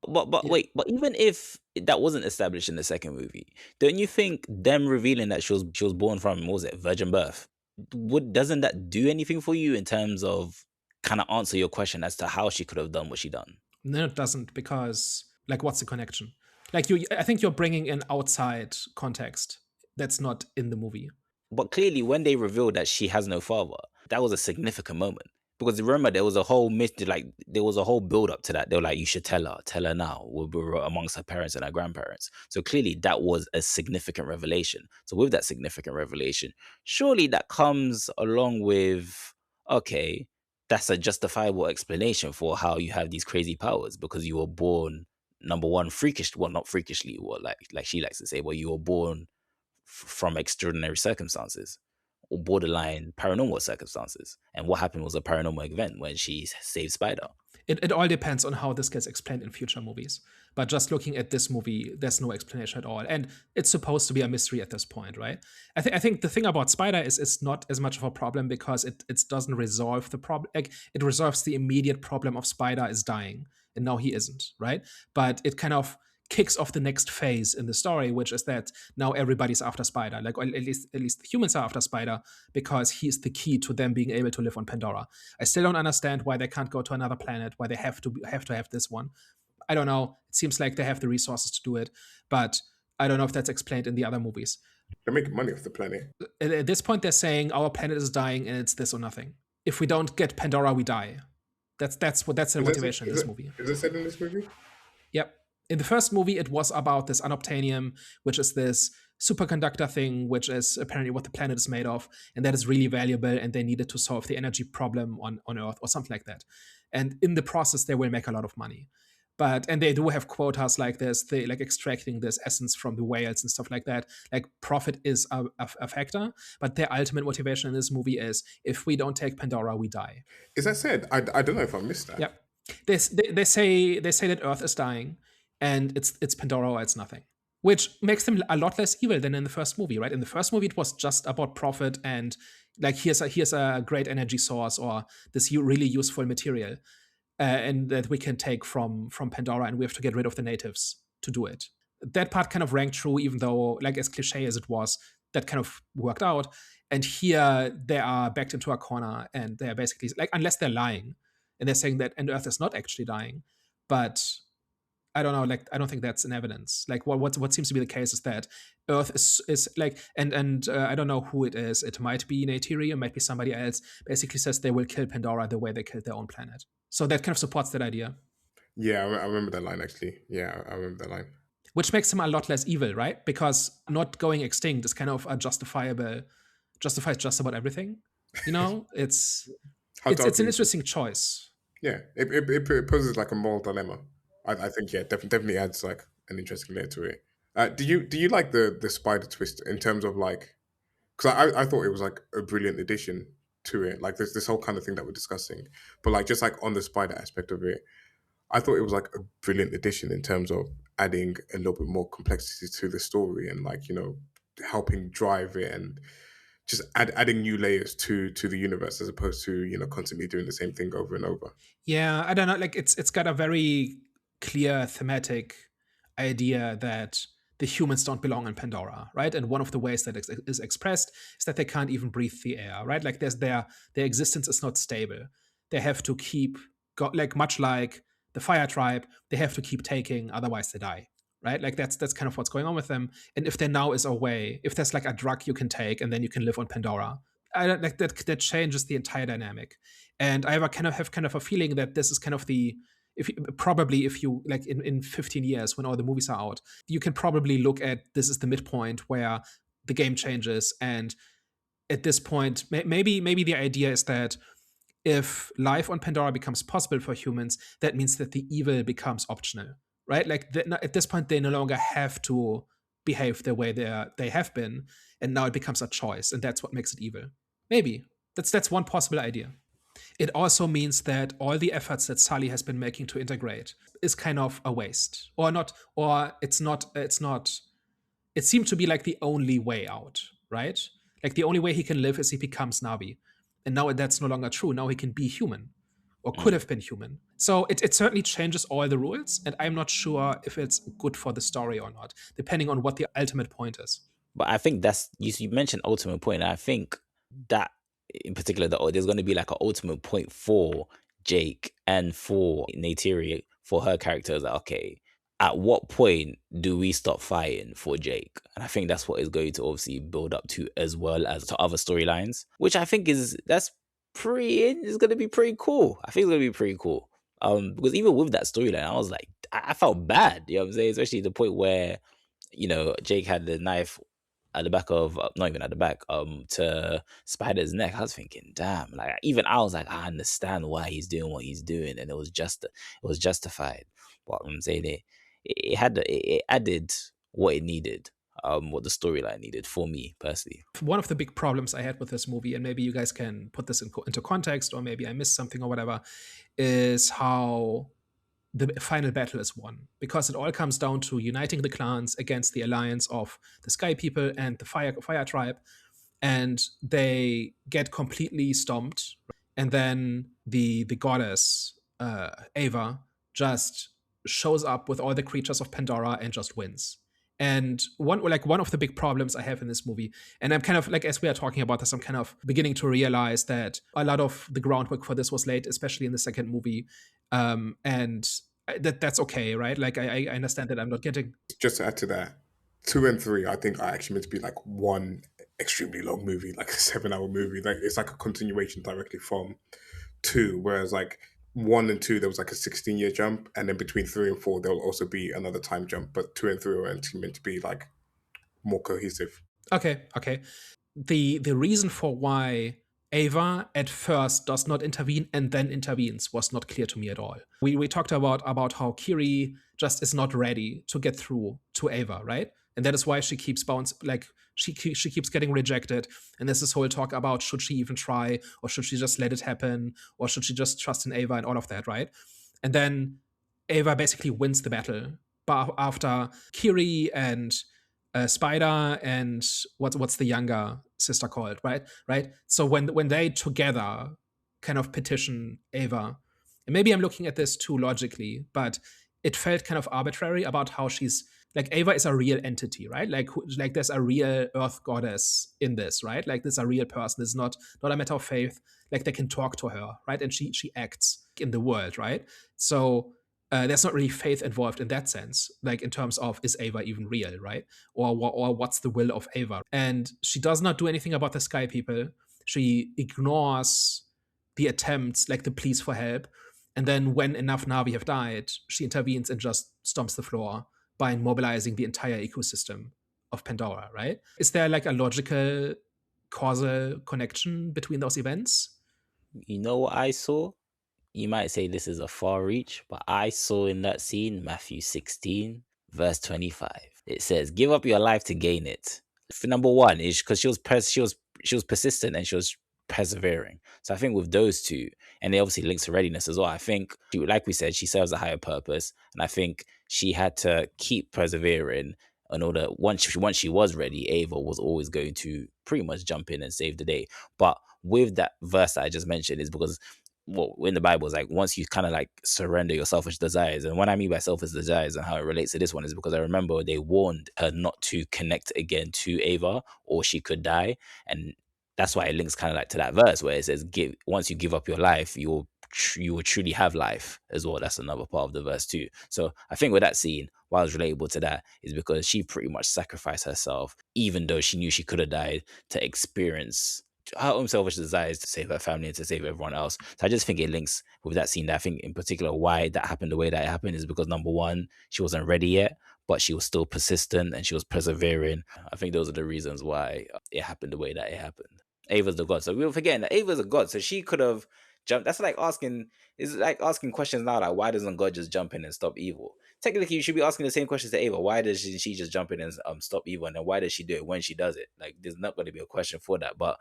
But Yeah. wait, but even if that wasn't established in the second movie, don't you think them revealing that she was born from, what was it, virgin birth, doesn't that do anything for you in terms of kind of answer your question as to how she could have done what she done? No, it doesn't, because like, what's the connection? Like, I think you're bringing in outside context that's not in the movie. But clearly, when they revealed that she has no father, that was a significant moment. Because remember, there was a whole there was a whole build up to that. They were like, you should tell her now. We're amongst her parents and her grandparents. So clearly, that was a significant revelation. So with that significant revelation, surely that comes along with, okay, that's a justifiable explanation for how you have these crazy powers, because you were born, number one, freakish. Well, not freakishly, well, like she likes to say, well, you were born from extraordinary circumstances or borderline paranormal circumstances. And what happened was a paranormal event when she saved Spider. It all depends on how this gets explained in future movies. But just looking at this movie, there's no explanation at all. And it's supposed to be a mystery at this point, right? I think the thing about Spider is it's not as much of a problem because it doesn't resolve the problem. Like, it resolves the immediate problem of Spider is dying, and now he isn't, right? But it kind of kicks off the next phase in the story, which is that now everybody's after Spider. Like, or at least the humans are after Spider because he's the key to them being able to live on Pandora. I still don't understand why they can't go to another planet, why they have to have this one. I don't know. It seems like they have the resources to do it, but I don't know if that's explained in the other movies. They're making money off the planet. At this point, they're saying our planet is dying and it's this or nothing. If we don't get Pandora, we die. That's their motivation in this movie. Is it said in this movie? Yep. In the first movie, it was about this unobtainium, which is this superconductor thing, which is apparently what the planet is made of, and that is really valuable, and they needed to solve the energy problem on Earth or something like that. And in the process, they will make a lot of money. And they do have quotas like this, they like extracting this essence from the whales and stuff like that. Like profit is a factor, but their ultimate motivation in this movie is if we don't take Pandora, we die. Is that said? I don't know if I missed that. Yep. They say that Earth is dying, and it's Pandora or it's nothing, which makes them a lot less evil than in the first movie, right? In the first movie, it was just about profit and like here's a great energy source or this really useful material. And that we can take from Pandora, and we have to get rid of the natives to do it. That part kind of rang true, even though, like as cliche as it was, that kind of worked out. And here they are backed into a corner, and they're basically like, unless they're lying, and they're saying that and Earth is not actually dying, but I don't know, like I don't think that's an evidence. Like what seems to be the case is that Earth is like, and I don't know who it is. It might be Neytiri, it might be somebody else. Basically says they will kill Pandora the way they killed their own planet. So that kind of supports that idea. Yeah, I remember that line actually. Yeah, I remember that line. Which makes him a lot less evil, right? Because not going extinct is kind of a justifies just about everything. You know, it's an interesting choice. Yeah, it poses like a moral dilemma. I think definitely adds like an interesting layer to it. Do you like the spider twist in terms of like, because I thought it was like a brilliant addition to it. Like there's this whole kind of thing that we're discussing, but like just like on the spider aspect of it, I thought it was like a brilliant addition in terms of adding a little bit more complexity to the story and like, you know, helping drive it and just adding new layers to the universe as opposed to, you know, constantly doing the same thing over and over. Yeah, I don't know. Like it's got a very clear thematic idea that the humans don't belong in Pandora, right? And one of the ways that is expressed is that they can't even breathe the air, right? Like their existence is not stable. They have to keep much like the Fire Tribe, they have to keep taking, otherwise they die, right? Like that's kind of what's going on with them. And if there now is a way, if there's like a drug you can take and then you can live on Pandora, I don't like that changes the entire dynamic. And I have kind of a feeling that this is kind of the if you like in 15 years when all the movies are out, you can probably look at this as the midpoint where the game changes. And at this point, maybe the idea is that if life on Pandora becomes possible for humans, that means that the evil becomes optional, right? Like at this point, they no longer have to behave the way they have been, and now it becomes a choice, and that's what makes it evil. Maybe that's one possible idea. It also means that all the efforts that Sully has been making to integrate is kind of a waste, or not, or it's not. It seemed to be like the only way out, right? Like the only way he can live is he becomes Navi. And now that's no longer true. Now he can be human, or could have been human. So it certainly changes all the rules, and I'm not sure if it's good for the story or not, depending on what the ultimate point is. But I think that's you mentioned ultimate point. And I think that in particular, there's going to be like an ultimate point for Jake and for Neytiri, for her characters. Like, okay, at what point do we stop fighting for Jake? And I think that's what is going to obviously build up to, as well as to other storylines, which I think is going to be pretty cool. I think it's going to be pretty cool. Because even with that storyline, I was like, I felt bad. You know what I'm saying? Especially the point where, you know, Jake had the knife at the back of, not even at the back, to Spider's neck. I was thinking, damn, like even I was like, I understand why he's doing what he's doing, and it was justified. But I'm saying it added what it needed, what the storyline needed for me personally. One of the big problems I had with this movie, and maybe you guys can put this into context, or maybe I missed something or whatever, is how the final battle is won, because it all comes down to uniting the clans against the alliance of the Sky People and the Fire Tribe, and they get completely stomped. And then the goddess Ava just shows up with all the creatures of Pandora and just wins. And one of the big problems I have in this movie, and I'm kind of like, as we are talking about this, I'm kind of beginning to realize that a lot of the groundwork for this was laid, especially in the second movie. And that's okay, right? Like I understand that I'm not getting. Just to add to that, 2 and 3, I think, are actually meant to be like one extremely long movie, like a 7-hour movie. Like it's like a continuation directly from 2, whereas like 1 and 2 there was like a 16-year jump, and then between 3 and 4 there will also be another time jump. But 2 and 3 are actually meant to be like more cohesive. Okay. The reason for why Ava at first does not intervene and then intervenes was not clear to me at all. We talked about how Kiri just is not ready to get through to Ava, right? And that is why she keeps she keeps getting rejected. And there's this whole talk about should she even try, or should she just let it happen, or should she just trust in Ava and all of that, right? And then Ava basically wins the battle, but after Kiri and Spider and what's the younger sister called, right? So when they together kind of petition Ava, and maybe I'm looking at this too logically, but it felt kind of arbitrary about how she's like Ava is a real entity, right? Like there's a real Earth goddess in this, right? Like this is a real person. It's not a matter of faith. Like they can talk to her, right? And she acts in the world, right? So there's not really faith involved in that sense, like in terms of is Ava even real, right? Or what's the will of Ava? And she does not do anything about the Sky People. She ignores the attempts, like the pleas for help. And then when enough Na'vi have died, she intervenes and just stomps the floor by mobilizing the entire ecosystem of Pandora, right? Is there like a logical causal connection between those events? You know what I saw? You might say this is a far reach, but I saw in that scene Matthew 16, verse 25. It says, "Give up your life to gain it." For number one, is because she was persistent and she was persevering. So I think with those two, and it obviously links to readiness as well. I think, like we said, she serves a higher purpose, and I think she had to keep persevering in order. Once she was ready, Ava was always going to pretty much jump in and save the day. But with that verse that I just mentioned, is because in the Bible is like once you kind of like surrender your selfish desires. And what I mean by selfish desires and how it relates to this one is because I remember they warned her not to connect again to Ava or she could die. And that's why it links kind of like to that verse where it says, once you give up your life, you will truly have life as well. That's another part of the verse too. So I think with that scene, why it's relatable to that is because she pretty much sacrificed herself, even though she knew she could have died, to experience her own selfish desires to save her family and to save everyone else. So I just think it links with that scene. That I think in particular why that happened the way that it happened is because number one, she wasn't ready yet, but she was still persistent and she was persevering. I think those are the reasons why it happened the way that it happened. Ava's the god, so we were forgetting that Ava's a god, so she could have jumped. That's like asking, it's like asking questions now, like why doesn't God just jump in and stop evil? Technically, you should be asking the same questions to Ava. Why does she just jump in and stop evil, and then why does she do it when she does it? Like, there's not going to be a question for that, but.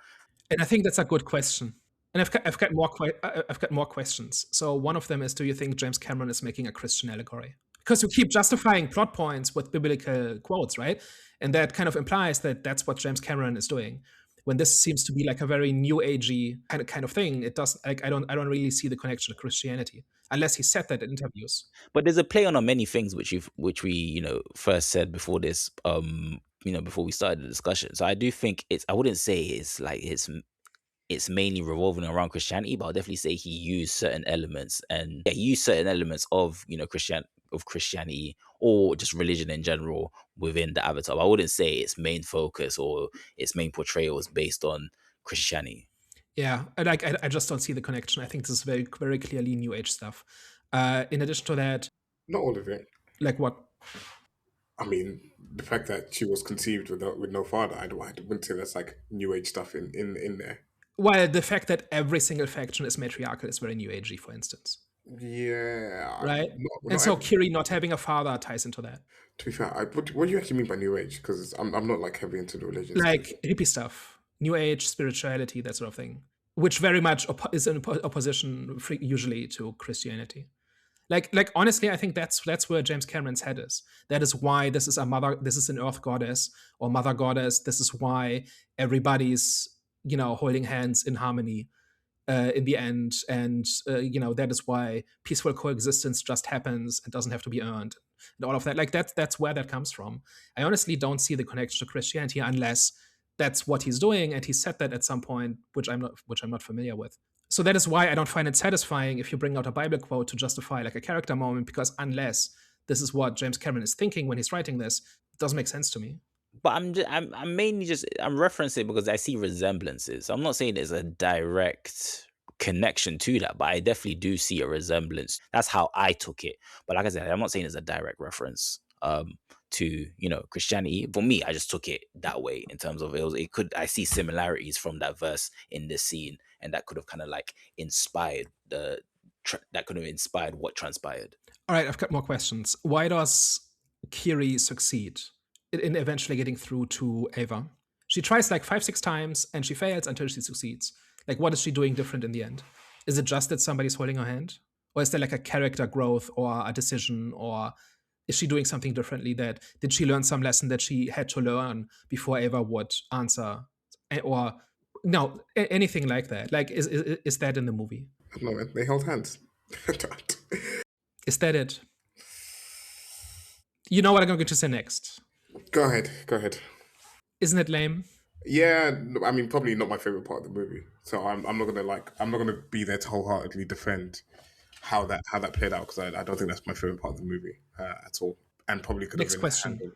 And I think that's a good question. And I've got more questions. So one of them is, do you think James Cameron is making a Christian allegory? Because you keep justifying plot points with biblical quotes, right? And that kind of implies that that's what James Cameron is doing. When this seems to be like a very new agey kind of thing, it does like I don't really see the connection to Christianity unless he said that in interviews. But there's a play on many things which we first said before this before we started the discussion. So I do think I wouldn't say it's mainly revolving around Christianity, but I'll definitely say he used certain elements of Christianity or just religion in general within the Avatar. I wouldn't say its main focus or its main portrayal is based on Christianity. Yeah, I just don't see the connection. I think this is very, very clearly New Age stuff. In addition to that, not all of it. Like what? I mean, the fact that she was conceived with no father, I wouldn't say that's like New Age stuff in there. Well, the fact that every single faction is matriarchal is very New Agey, for instance. Yeah. Right? And so Kiri not having a father ties into that. To be fair, what do you actually mean by New Age? Because I'm not like heavy into the religion. Like hippie stuff, New Age, spirituality, that sort of thing, which very much is in opposition usually to Christianity. Like honestly, I think that's where James Cameron's head is. That is why this is an Earth goddess or mother goddess. This is why everybody's holding hands in harmony in the end, and that is why peaceful coexistence just happens and doesn't have to be earned, and all of that. Like that's where that comes from. I honestly don't see the connection to Christianity unless that's what he's doing, and he said that at some point, which I'm not familiar with. So that is why I don't find it satisfying if you bring out a Bible quote to justify like a character moment, because unless this is what James Cameron is thinking when he's writing this. It doesn't make sense to me. But I'm mainly just I'm referencing because I see resemblances. I'm not saying there's a direct connection to that, but I definitely do see a resemblance. That's how I took it. But like I said, I'm not saying it's a direct reference to Christianity. For me, I just took it that way in terms of I see similarities from that verse in this scene, and that could have kind of like inspired that could have inspired what transpired. All right, I've got more questions. Why does Kiri succeed in eventually getting through to Ava? She tries like 5-6 times and she fails until she succeeds. Like, what is she doing different in the end? Is it just that somebody's holding her hand? Or is there like a character growth or a decision? Or is she doing something differently? Did she learn some lesson that she had to learn before Ava would answer? Or no, anything like that? Like, is that in the movie? No, man, they held hands. Is that it? You know what I'm going to say next. Go ahead. Isn't it lame? Yeah, I mean, probably not my favorite part of the movie. So I'm not gonna be there to wholeheartedly defend how that played out, because I don't think that's my favorite part of the movie at all. And probably could have Next been question. handled.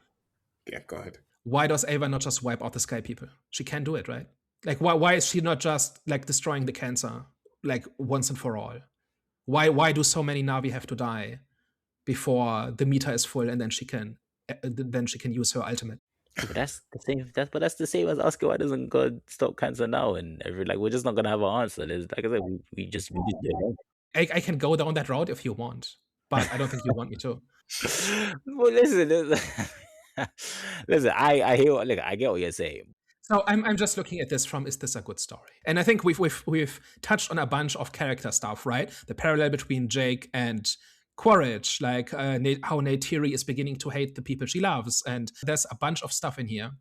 Yeah, go ahead. Why does Ava not just wipe out the sky people? She can do it, right? Like, why is she not just like destroying the cancer like once and for all? Why do so many Na'vi have to die before the meter is full and then she can use her ultimate? But that's the same. That's the same as asking why doesn't God stop cancer now? And we're just not gonna have an answer. There's, like I said, we just do it. I can go down that road if you want, but I don't think you want me to. Well, listen. I hear. Look, I get what you're saying. So I'm just looking at this from, is this a good story? And I think we've touched on a bunch of character stuff, right? The parallel between Jake and Quaritch, like how Neytiri is beginning to hate the people she loves. And there's a bunch of stuff in here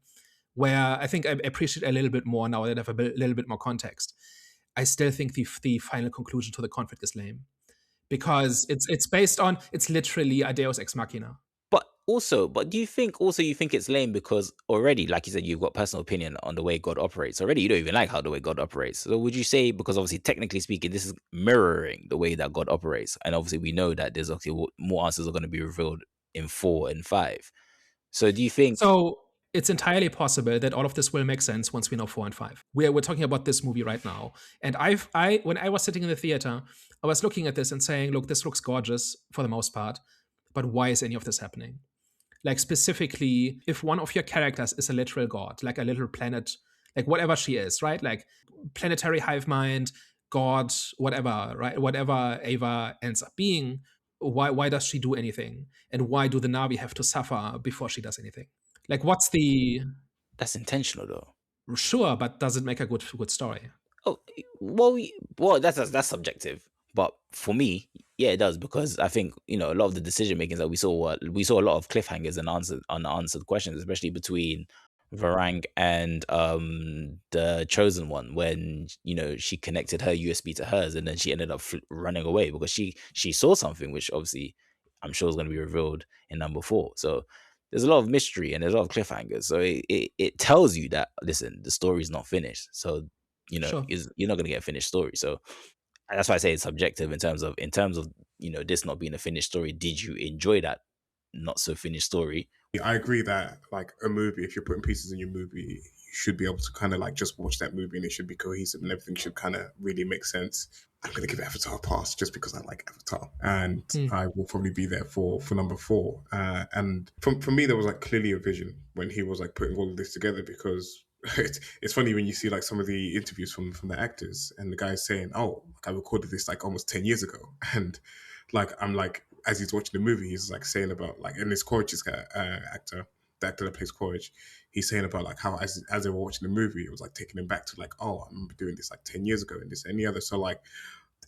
where I think I appreciate a little bit more now that I have a little bit more context. I still think the final conclusion to the conflict is lame, because it's literally a Deus Ex Machina. But do you think it's lame because already, like you said, you've got personal opinion on the way God operates. Already, you don't even like how the way God operates. So would you say, because obviously, technically speaking, this is mirroring the way that God operates, and obviously we know that there's obviously more answers are going to be revealed in 4 and 5. So do you think? So it's entirely possible that all of this will make sense once we know 4 and 5. We're talking about this movie right now, and when I was sitting in the theater, I was looking at this and saying, look, this looks gorgeous for the most part, but why is any of this happening? Like, specifically, if one of your characters is a literal god, like a little planet, like whatever she is, right? Like planetary hive mind, god, whatever, right? Whatever Ava ends up being, why does she do anything? And why do the Na'vi have to suffer before she does anything? Like, what's the... That's intentional, though. Sure, but does it make a good story? Oh, well, that's subjective. But for me, yeah, it does, because I think a lot of the decision makings that we saw a lot of cliffhangers and unanswered questions, especially between Varang and the chosen one, when she connected her USB to hers, and then she ended up running away because she saw something which obviously I'm sure is going to be revealed in number 4. So there's a lot of mystery and there's a lot of cliffhangers. So it tells you that, listen, the story's not finished. So Sure. you're not going to get a finished story. So that's why I say it's subjective in terms of this not being a finished story. Did you enjoy that not so finished story? I agree that, like, a movie, if you're putting pieces in your movie, you should be able to kind of like just watch that movie and it should be cohesive and everything should kind of really make sense. I'm going to give Avatar a pass just because I like Avatar, and I will probably be there for number 4. And for me, there was like clearly a vision when he was like putting all of this together, because it's funny when you see like some of the interviews from the actors, and the guy's saying, "Oh, I recorded this like almost 10 years ago," and like I'm like, as he's watching the movie, he's like saying about like, and this Quaritch's actor, the actor that plays Quaritch, he's saying about like how as they were watching the movie, it was like taking him back to like, oh, I remember doing this like 10 years ago and this and the other. So like,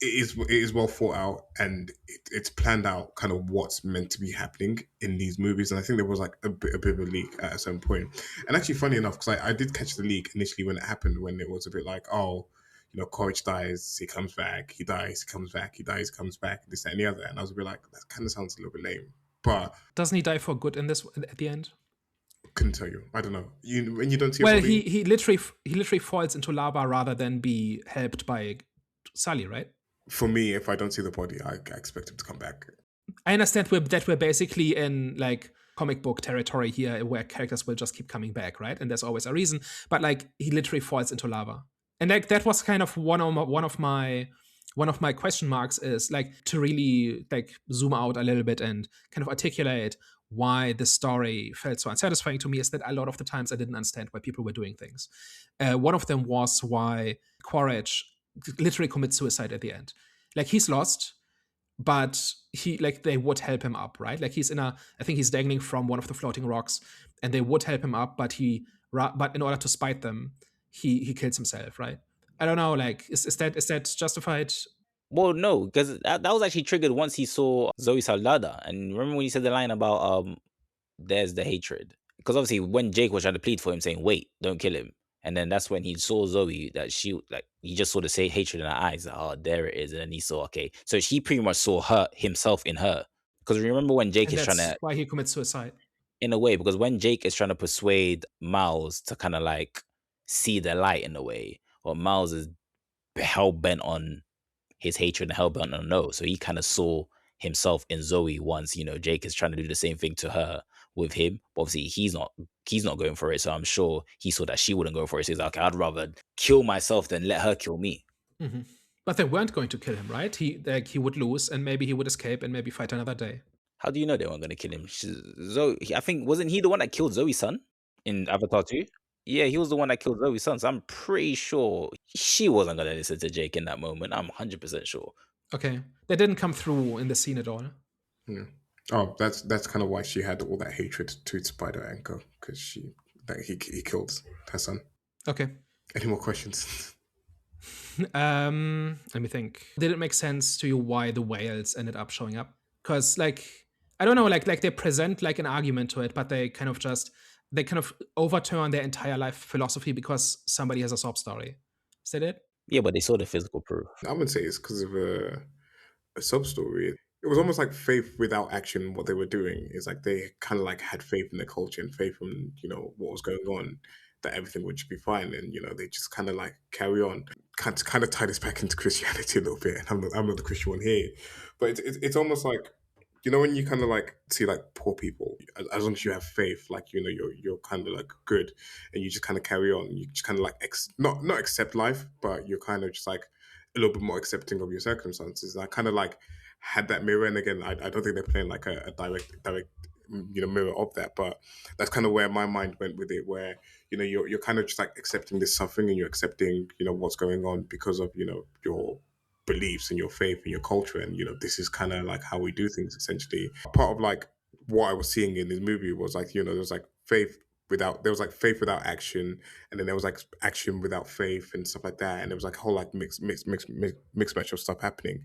it is well thought out, and it's planned out kind of what's meant to be happening in these movies. And I think there was like a bit of a leak at a certain point. And actually, funny enough, because I did catch the leak initially when it happened, when it was a bit like, oh, Quaritch dies, he comes back, he dies, he comes back, he dies, comes back, this, that, and the other. And I was a bit like, that kind of sounds a little bit lame. But doesn't he die for good in this at the end? Couldn't tell you. I don't know. When you don't see. Well, he literally falls into lava rather than be helped by Sully, right? For me, if I don't see the body, I expect him to come back. I understand that we're basically in like comic book territory here, where characters will just keep coming back, right? And there's always a reason. But like he literally falls into lava, and like that was kind of one of my question marks, is like to really like zoom out a little bit and kind of articulate why the story felt so unsatisfying to me, is that a lot of the times I didn't understand why people were doing things. One of them was why Quaritch literally commits suicide at the end. Like he's lost, but he like they would help him up, right? Like I think he's dangling from one of the floating rocks, and they would help him up, but but in order to spite them, he kills himself, right? I don't know, like is that justified? Well, no, because that was actually triggered once he saw Zoe Saldana. And remember when he said the line about there's the hatred? Because obviously when Jake was trying to plead for him, saying, "Wait, don't kill him," and then that's when he saw Zoe, that she like he just saw the same hatred in her eyes. Like, oh, there it is, and then he saw, okay, so he pretty much saw himself in her. Because remember when Jake And is trying that's to, why he commits suicide. in a way, because when Jake is trying to persuade Miles to kind of like see the light in a way, or Miles is hell bent on his hatred and hell bent on no. So he kind of saw himself in Zoe once, Jake is trying to do the same thing to her with him. But obviously he's not going for it. So I'm sure he saw that she wouldn't go for it. So he's like, okay, I'd rather kill myself than let her kill me. Mhm. But they weren't going to kill him, right? He would lose, and maybe he would escape and maybe fight another day. How do you know they weren't going to kill him? Zoe, I think, wasn't he the one that killed Zoe's son in Avatar 2? Yeah, he was the one that killed Zoe's son. So I'm pretty sure she wasn't going to listen to Jake in that moment. I'm 100% sure. Okay, that didn't come through in the scene at all. Yeah. Oh, that's kind of why she had all that hatred to Spider Anchor, because he killed her son. Okay. Any more questions? Let me think. Did it make sense to you why the whales ended up showing up? Because like I don't know, like they present like an argument to it, but they kind of overturn their entire life philosophy because somebody has a sob story. Is that it? Yeah, but they saw the physical proof. I wouldn't say it's because of a sub story. It was almost like faith without action. What they were doing is like they kind of like had faith in their culture and faith in what was going on, that everything would just be fine, and they just kind of like carry on. Kind of tie this back into Christianity a little bit, and I'm not the Christian one here, but it's almost like when you kind of like see like poor people, as long as you have faith, like you're kind of like good, and you just kind of carry on. You just kind of like not accept life, but you're kind of just like a little bit more accepting of your circumstances. And I kind of like had that mirror, and again, I don't think they're playing like a direct mirror of that, but that's kind of where my mind went with it, where you're kind of just like accepting this suffering, and you're accepting what's going on because of your beliefs and your faith and your culture, and this is kind of like how we do things essentially. Part of like what I was seeing in this movie was like there was like there was like faith without action, and then there was like action without faith and stuff like that, and there was like a whole like mixed match of stuff happening.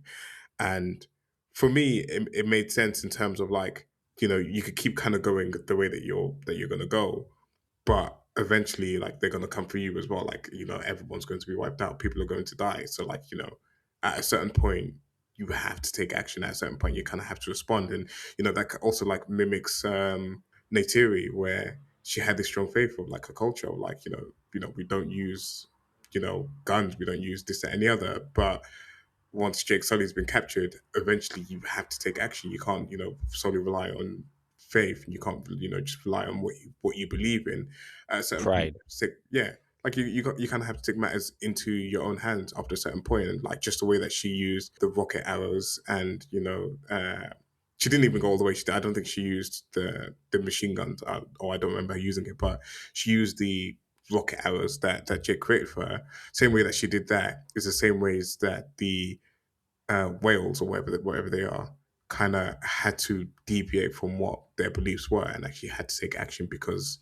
And for me, it made sense in terms of like you could keep kind of going the way that you're gonna go, but eventually like they're gonna come for you as well. Like everyone's going to be wiped out, people are going to die, so like at a certain point you have to take action. At a certain point you kind of have to respond, and that also like mimics Neytiri, where she had this strong faith of like a culture of like we don't use guns, we don't use this that, and the other, but once Jake Sully's been captured, eventually you have to take action. You can't, solely rely on faith, and you can't, just rely on what you believe in. At a certain Pride. point, yeah, like you kind of have to take matters into your own hands after a certain point, and like just the way that she used the rocket arrows, and she didn't even go all the way. I don't think she used the machine guns, or I don't remember her using it, but she used the rocket arrows that Jake created for her. Same way that she did that is the same ways that the whales or whatever they are kind of had to deviate from what their beliefs were, and actually had to take action, because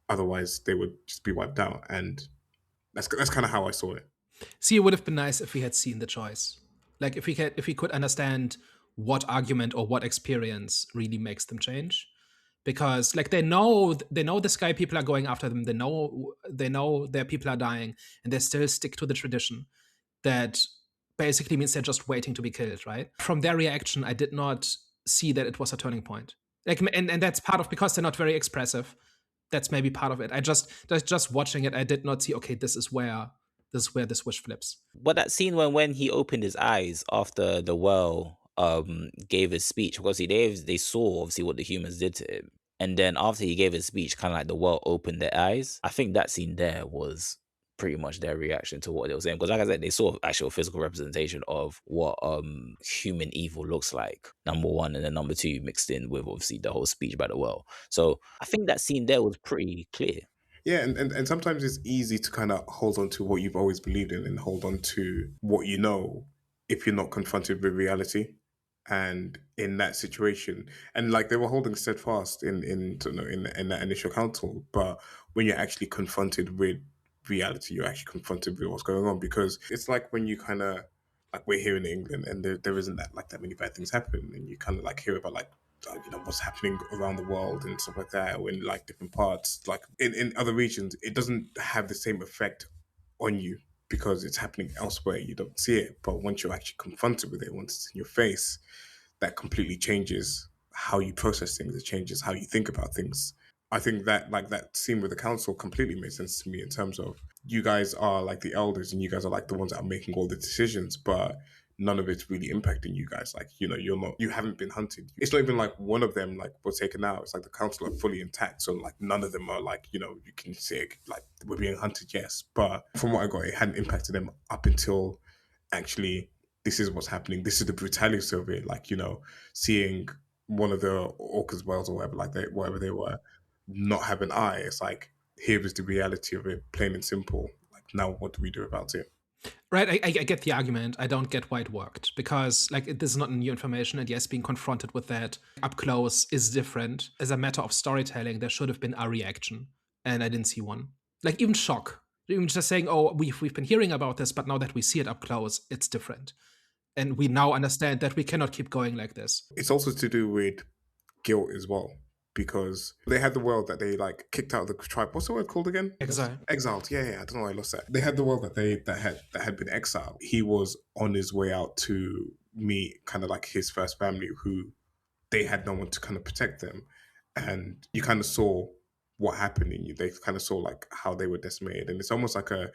otherwise they would just be wiped out. And that's kind of how I saw it. See, it would have been nice if we had seen the choice. Like if we could understand what argument or what experience really makes them change. Because like they know the sky people are going after them. They know their people are dying, and they still stick to the tradition that basically means they're just waiting to be killed, right? From their reaction, I did not see that it was a turning point. Like, and that's part of, because they're not very expressive. That's maybe part of it. Just watching it, I did not see, okay, this is where the switch flips. But that scene when he opened his eyes after the well gave his speech, because they saw obviously what the humans did to him, and then after he gave his speech, kind of like the world opened their eyes. I think that scene there was pretty much their reaction to what they were saying, because like I said, they saw actual physical representation of what human evil looks like, number one, and then number two mixed in with obviously the whole speech by the world. So I think that scene there was pretty clear. Yeah, and sometimes it's easy to kind of hold on to what you've always believed in and hold on to what you know if you're not confronted with reality. And in that situation, and like they were holding steadfast in that initial council, but when you're actually confronted with reality, you're actually confronted with what's going on, because it's like when you kind of like we're here in England and there isn't that many bad things happen, and you kind of like hear about like what's happening around the world and stuff like that, or in like different parts, like in other regions, it doesn't have the same effect on you because it's happening elsewhere. You don't see it, but once you're actually confronted with it, once it's in your face, that completely changes how you process things. It changes how you think about things. I think that like that scene with the council completely made sense to me in terms of you guys are like the elders and you guys are like the ones that are making all the decisions, but none of it's really impacting you guys. Like, you haven't been hunted. It's not even like one of them like was taken out. It's like the council are fully intact. So like none of them are like, you can say like we're being hunted, yes. But from what I got, it hadn't impacted them up until actually this is what's happening. This is the brutality of it. Like, seeing one of the orcas whales or whatever they were not have an eye. It's like, here is the reality of it, plain and simple. Like, now what do we do about it? Right, I get the argument. I don't get why it worked, because like this is not new information, and yes, being confronted with that up close is different. As a matter of storytelling, there should have been a reaction, and I didn't see one. Like even shock, even just saying, "Oh, we've been hearing about this, but now that we see it up close, it's different, and we now understand that we cannot keep going like this." It's also to do with guilt as well, because they had the world that they like kicked out of the tribe. What's the word called again? Exile. Exiled. Yeah. I don't know why I lost that. They had the world that had been exiled. He was on his way out to meet kind of like his first family, who they had no one to kind of protect them, and you kind of saw what happened in you. They kind of saw like how they were decimated, and it's almost like a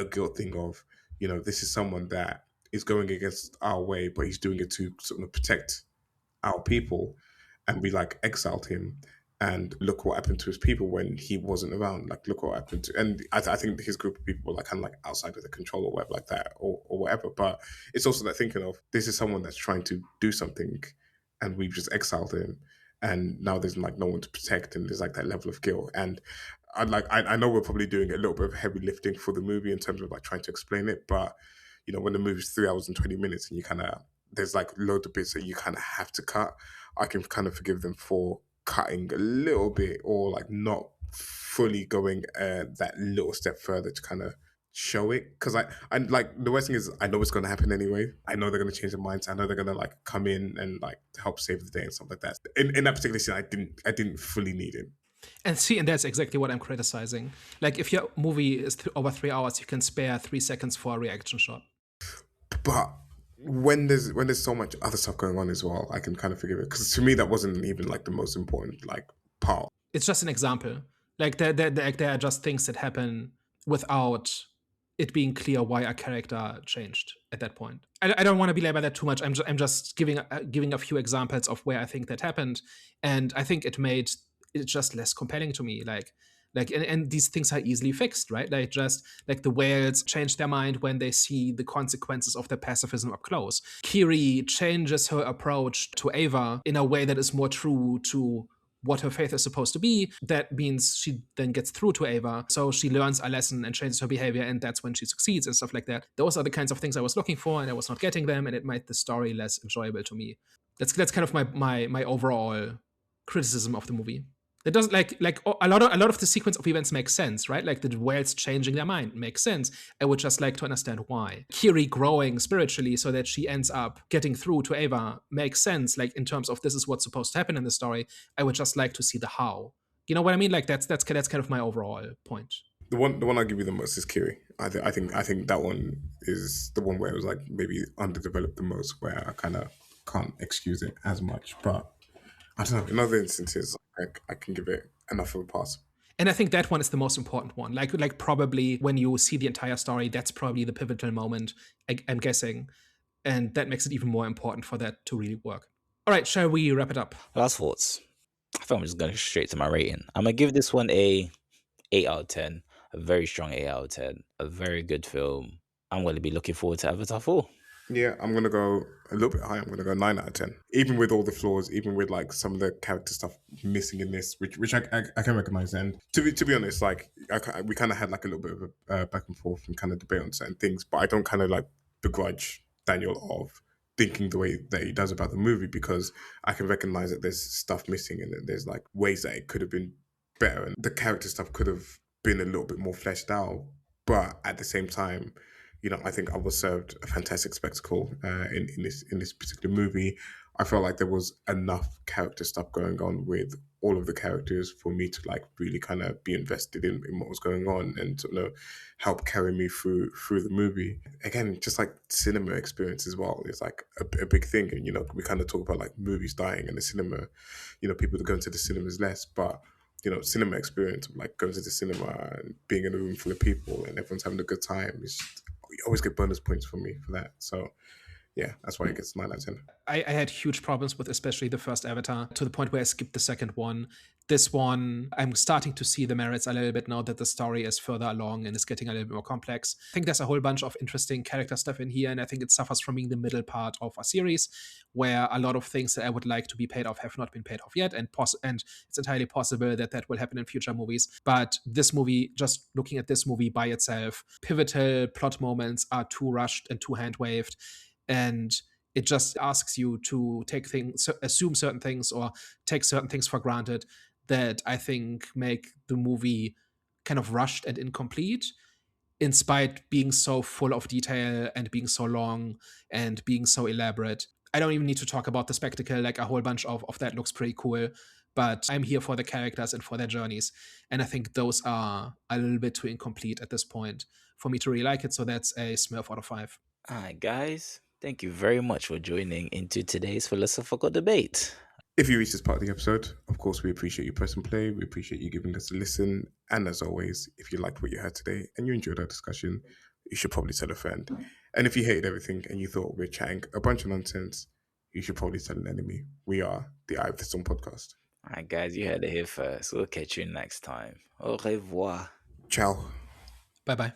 guilt thing of, this is someone that is going against our way, but he's doing it to sort of protect our people, and we like exiled him, and look what happened to his people when he wasn't around. Like, look what happened to, and I think his group of people were like kind of like outside of the control or whatever like that, or whatever. But it's also that thinking of, this is someone that's trying to do something, and we've just exiled him, and now there's like no one to protect, and there's like that level of guilt. And I know we're probably doing a little bit of heavy lifting for the movie in terms of like trying to explain it, but when the movie's 3 hours and 20 minutes and you kind of, there's like loads of bits that you kind of have to cut, I can kind of forgive them for cutting a little bit, or like not fully going that little step further to kind of show it. Because I like, the worst thing is, I know it's going to happen anyway. I know they're going to change their minds. I know they're going to like come in and like help save the day and stuff like that. In that particular scene, I didn't fully need it. And that's exactly what I'm criticizing. Like, if your movie is over 3 hours, you can spare 3 seconds for a reaction shot. But when there's so much other stuff going on as well, I can kind of forgive it, because to me that wasn't even like the most important like part. It's just an example. Like there are just things that happen without it being clear why a character changed at that point. I don't want to belabor that too much. I'm just giving a few examples of where I think that happened, and I think it made it just less compelling to me. And these things are easily fixed, right? Like, just like the whales change their mind when they see the consequences of their pacifism up close. Kiri changes her approach to Ava in a way that is more true to what her faith is supposed to be. That means she then gets through to Ava, so she learns a lesson and changes her behavior, and that's when she succeeds and stuff like that. Those are the kinds of things I was looking for, and I was not getting them, and it made the story less enjoyable to me. That's kind of my overall criticism of the movie. It doesn't like a lot of the sequence of events makes sense, right? Like the whales changing their mind makes sense. I would just like to understand why. Kiri growing spiritually so that she ends up getting through to Ava makes sense. Like, in terms of this is what's supposed to happen in the story. I would just like to see the how. You know what I mean? Like, that's kind of my overall point. The one I give you the most is Kiri. I think that one is the one where it was like maybe underdeveloped the most, where I kind of can't excuse it as much. But I don't know. In other instances, I can give it enough of a pass. And I think that one is the most important one. Like probably when you see the entire story, that's probably the pivotal moment, I'm guessing. And that makes it even more important for that to really work. All right, shall we wrap it up? Last thoughts. I think I'm just going straight to my rating. I'm going to give this one a 8 out of 10. A very strong 8 out of 10. A very good film. I'm going to be looking forward to Avatar 4. Yeah, I'm gonna go a little bit higher. I'm gonna go 9 out of 10. Even with all the flaws, even with like some of the character stuff missing in this, which I can recognize. And to be honest, like we kind of had like a little bit of a back and forth and kind of debate on certain things, but I don't kind of like begrudge Daniel of thinking the way that he does about the movie, because I can recognize that there's stuff missing and that there's like ways that it could have been better and the character stuff could have been a little bit more fleshed out. But at the same time, I think I was served a fantastic spectacle in this particular movie. I felt like there was enough character stuff going on with all of the characters for me to like really kind of be invested in what was going on and to help carry me through the movie. Again, just like cinema experience as well is like a big thing. And we kind of talk about like movies dying and the cinema, people that go into the cinemas less, but cinema experience of like going to the cinema and being in a room full of people and everyone's having a good time is just, you always get bonus points from me for that. So yeah, that's why it gets 9 out of 10. I had huge problems with especially the first Avatar, to the point where I skipped the second one. This one, I'm starting to see the merits a little bit now that the story is further along and is getting a little bit more complex. I think there's a whole bunch of interesting character stuff in here, and I think it suffers from being the middle part of a series where a lot of things that I would like to be paid off have not been paid off yet, and it's entirely possible that that will happen in future movies. But this movie, just looking at this movie by itself, pivotal plot moments are too rushed and too hand-waved, and it just asks you to assume certain things or take certain things for granted that I think make the movie kind of rushed and incomplete, in spite being so full of detail and being so long and being so elaborate. I don't even need to talk about the spectacle, like a whole bunch of that looks pretty cool, but I'm here for the characters and for their journeys. And I think those are a little bit too incomplete at this point for me to really like it. So that's a Smurf out of 5. All right, guys. Thank you very much for joining into today's philosophical debate. If you reach this part of the episode, of course, we appreciate you press and play. We appreciate you giving us a listen. And as always, if you liked what you heard today and you enjoyed our discussion, you should probably tell a friend. And if you hated everything and you thought we're chatting a bunch of nonsense, you should probably tell an enemy. We are the Eye of the Storm podcast. All right, guys, you heard it here first. We'll catch you next time. Au revoir. Ciao. Bye-bye.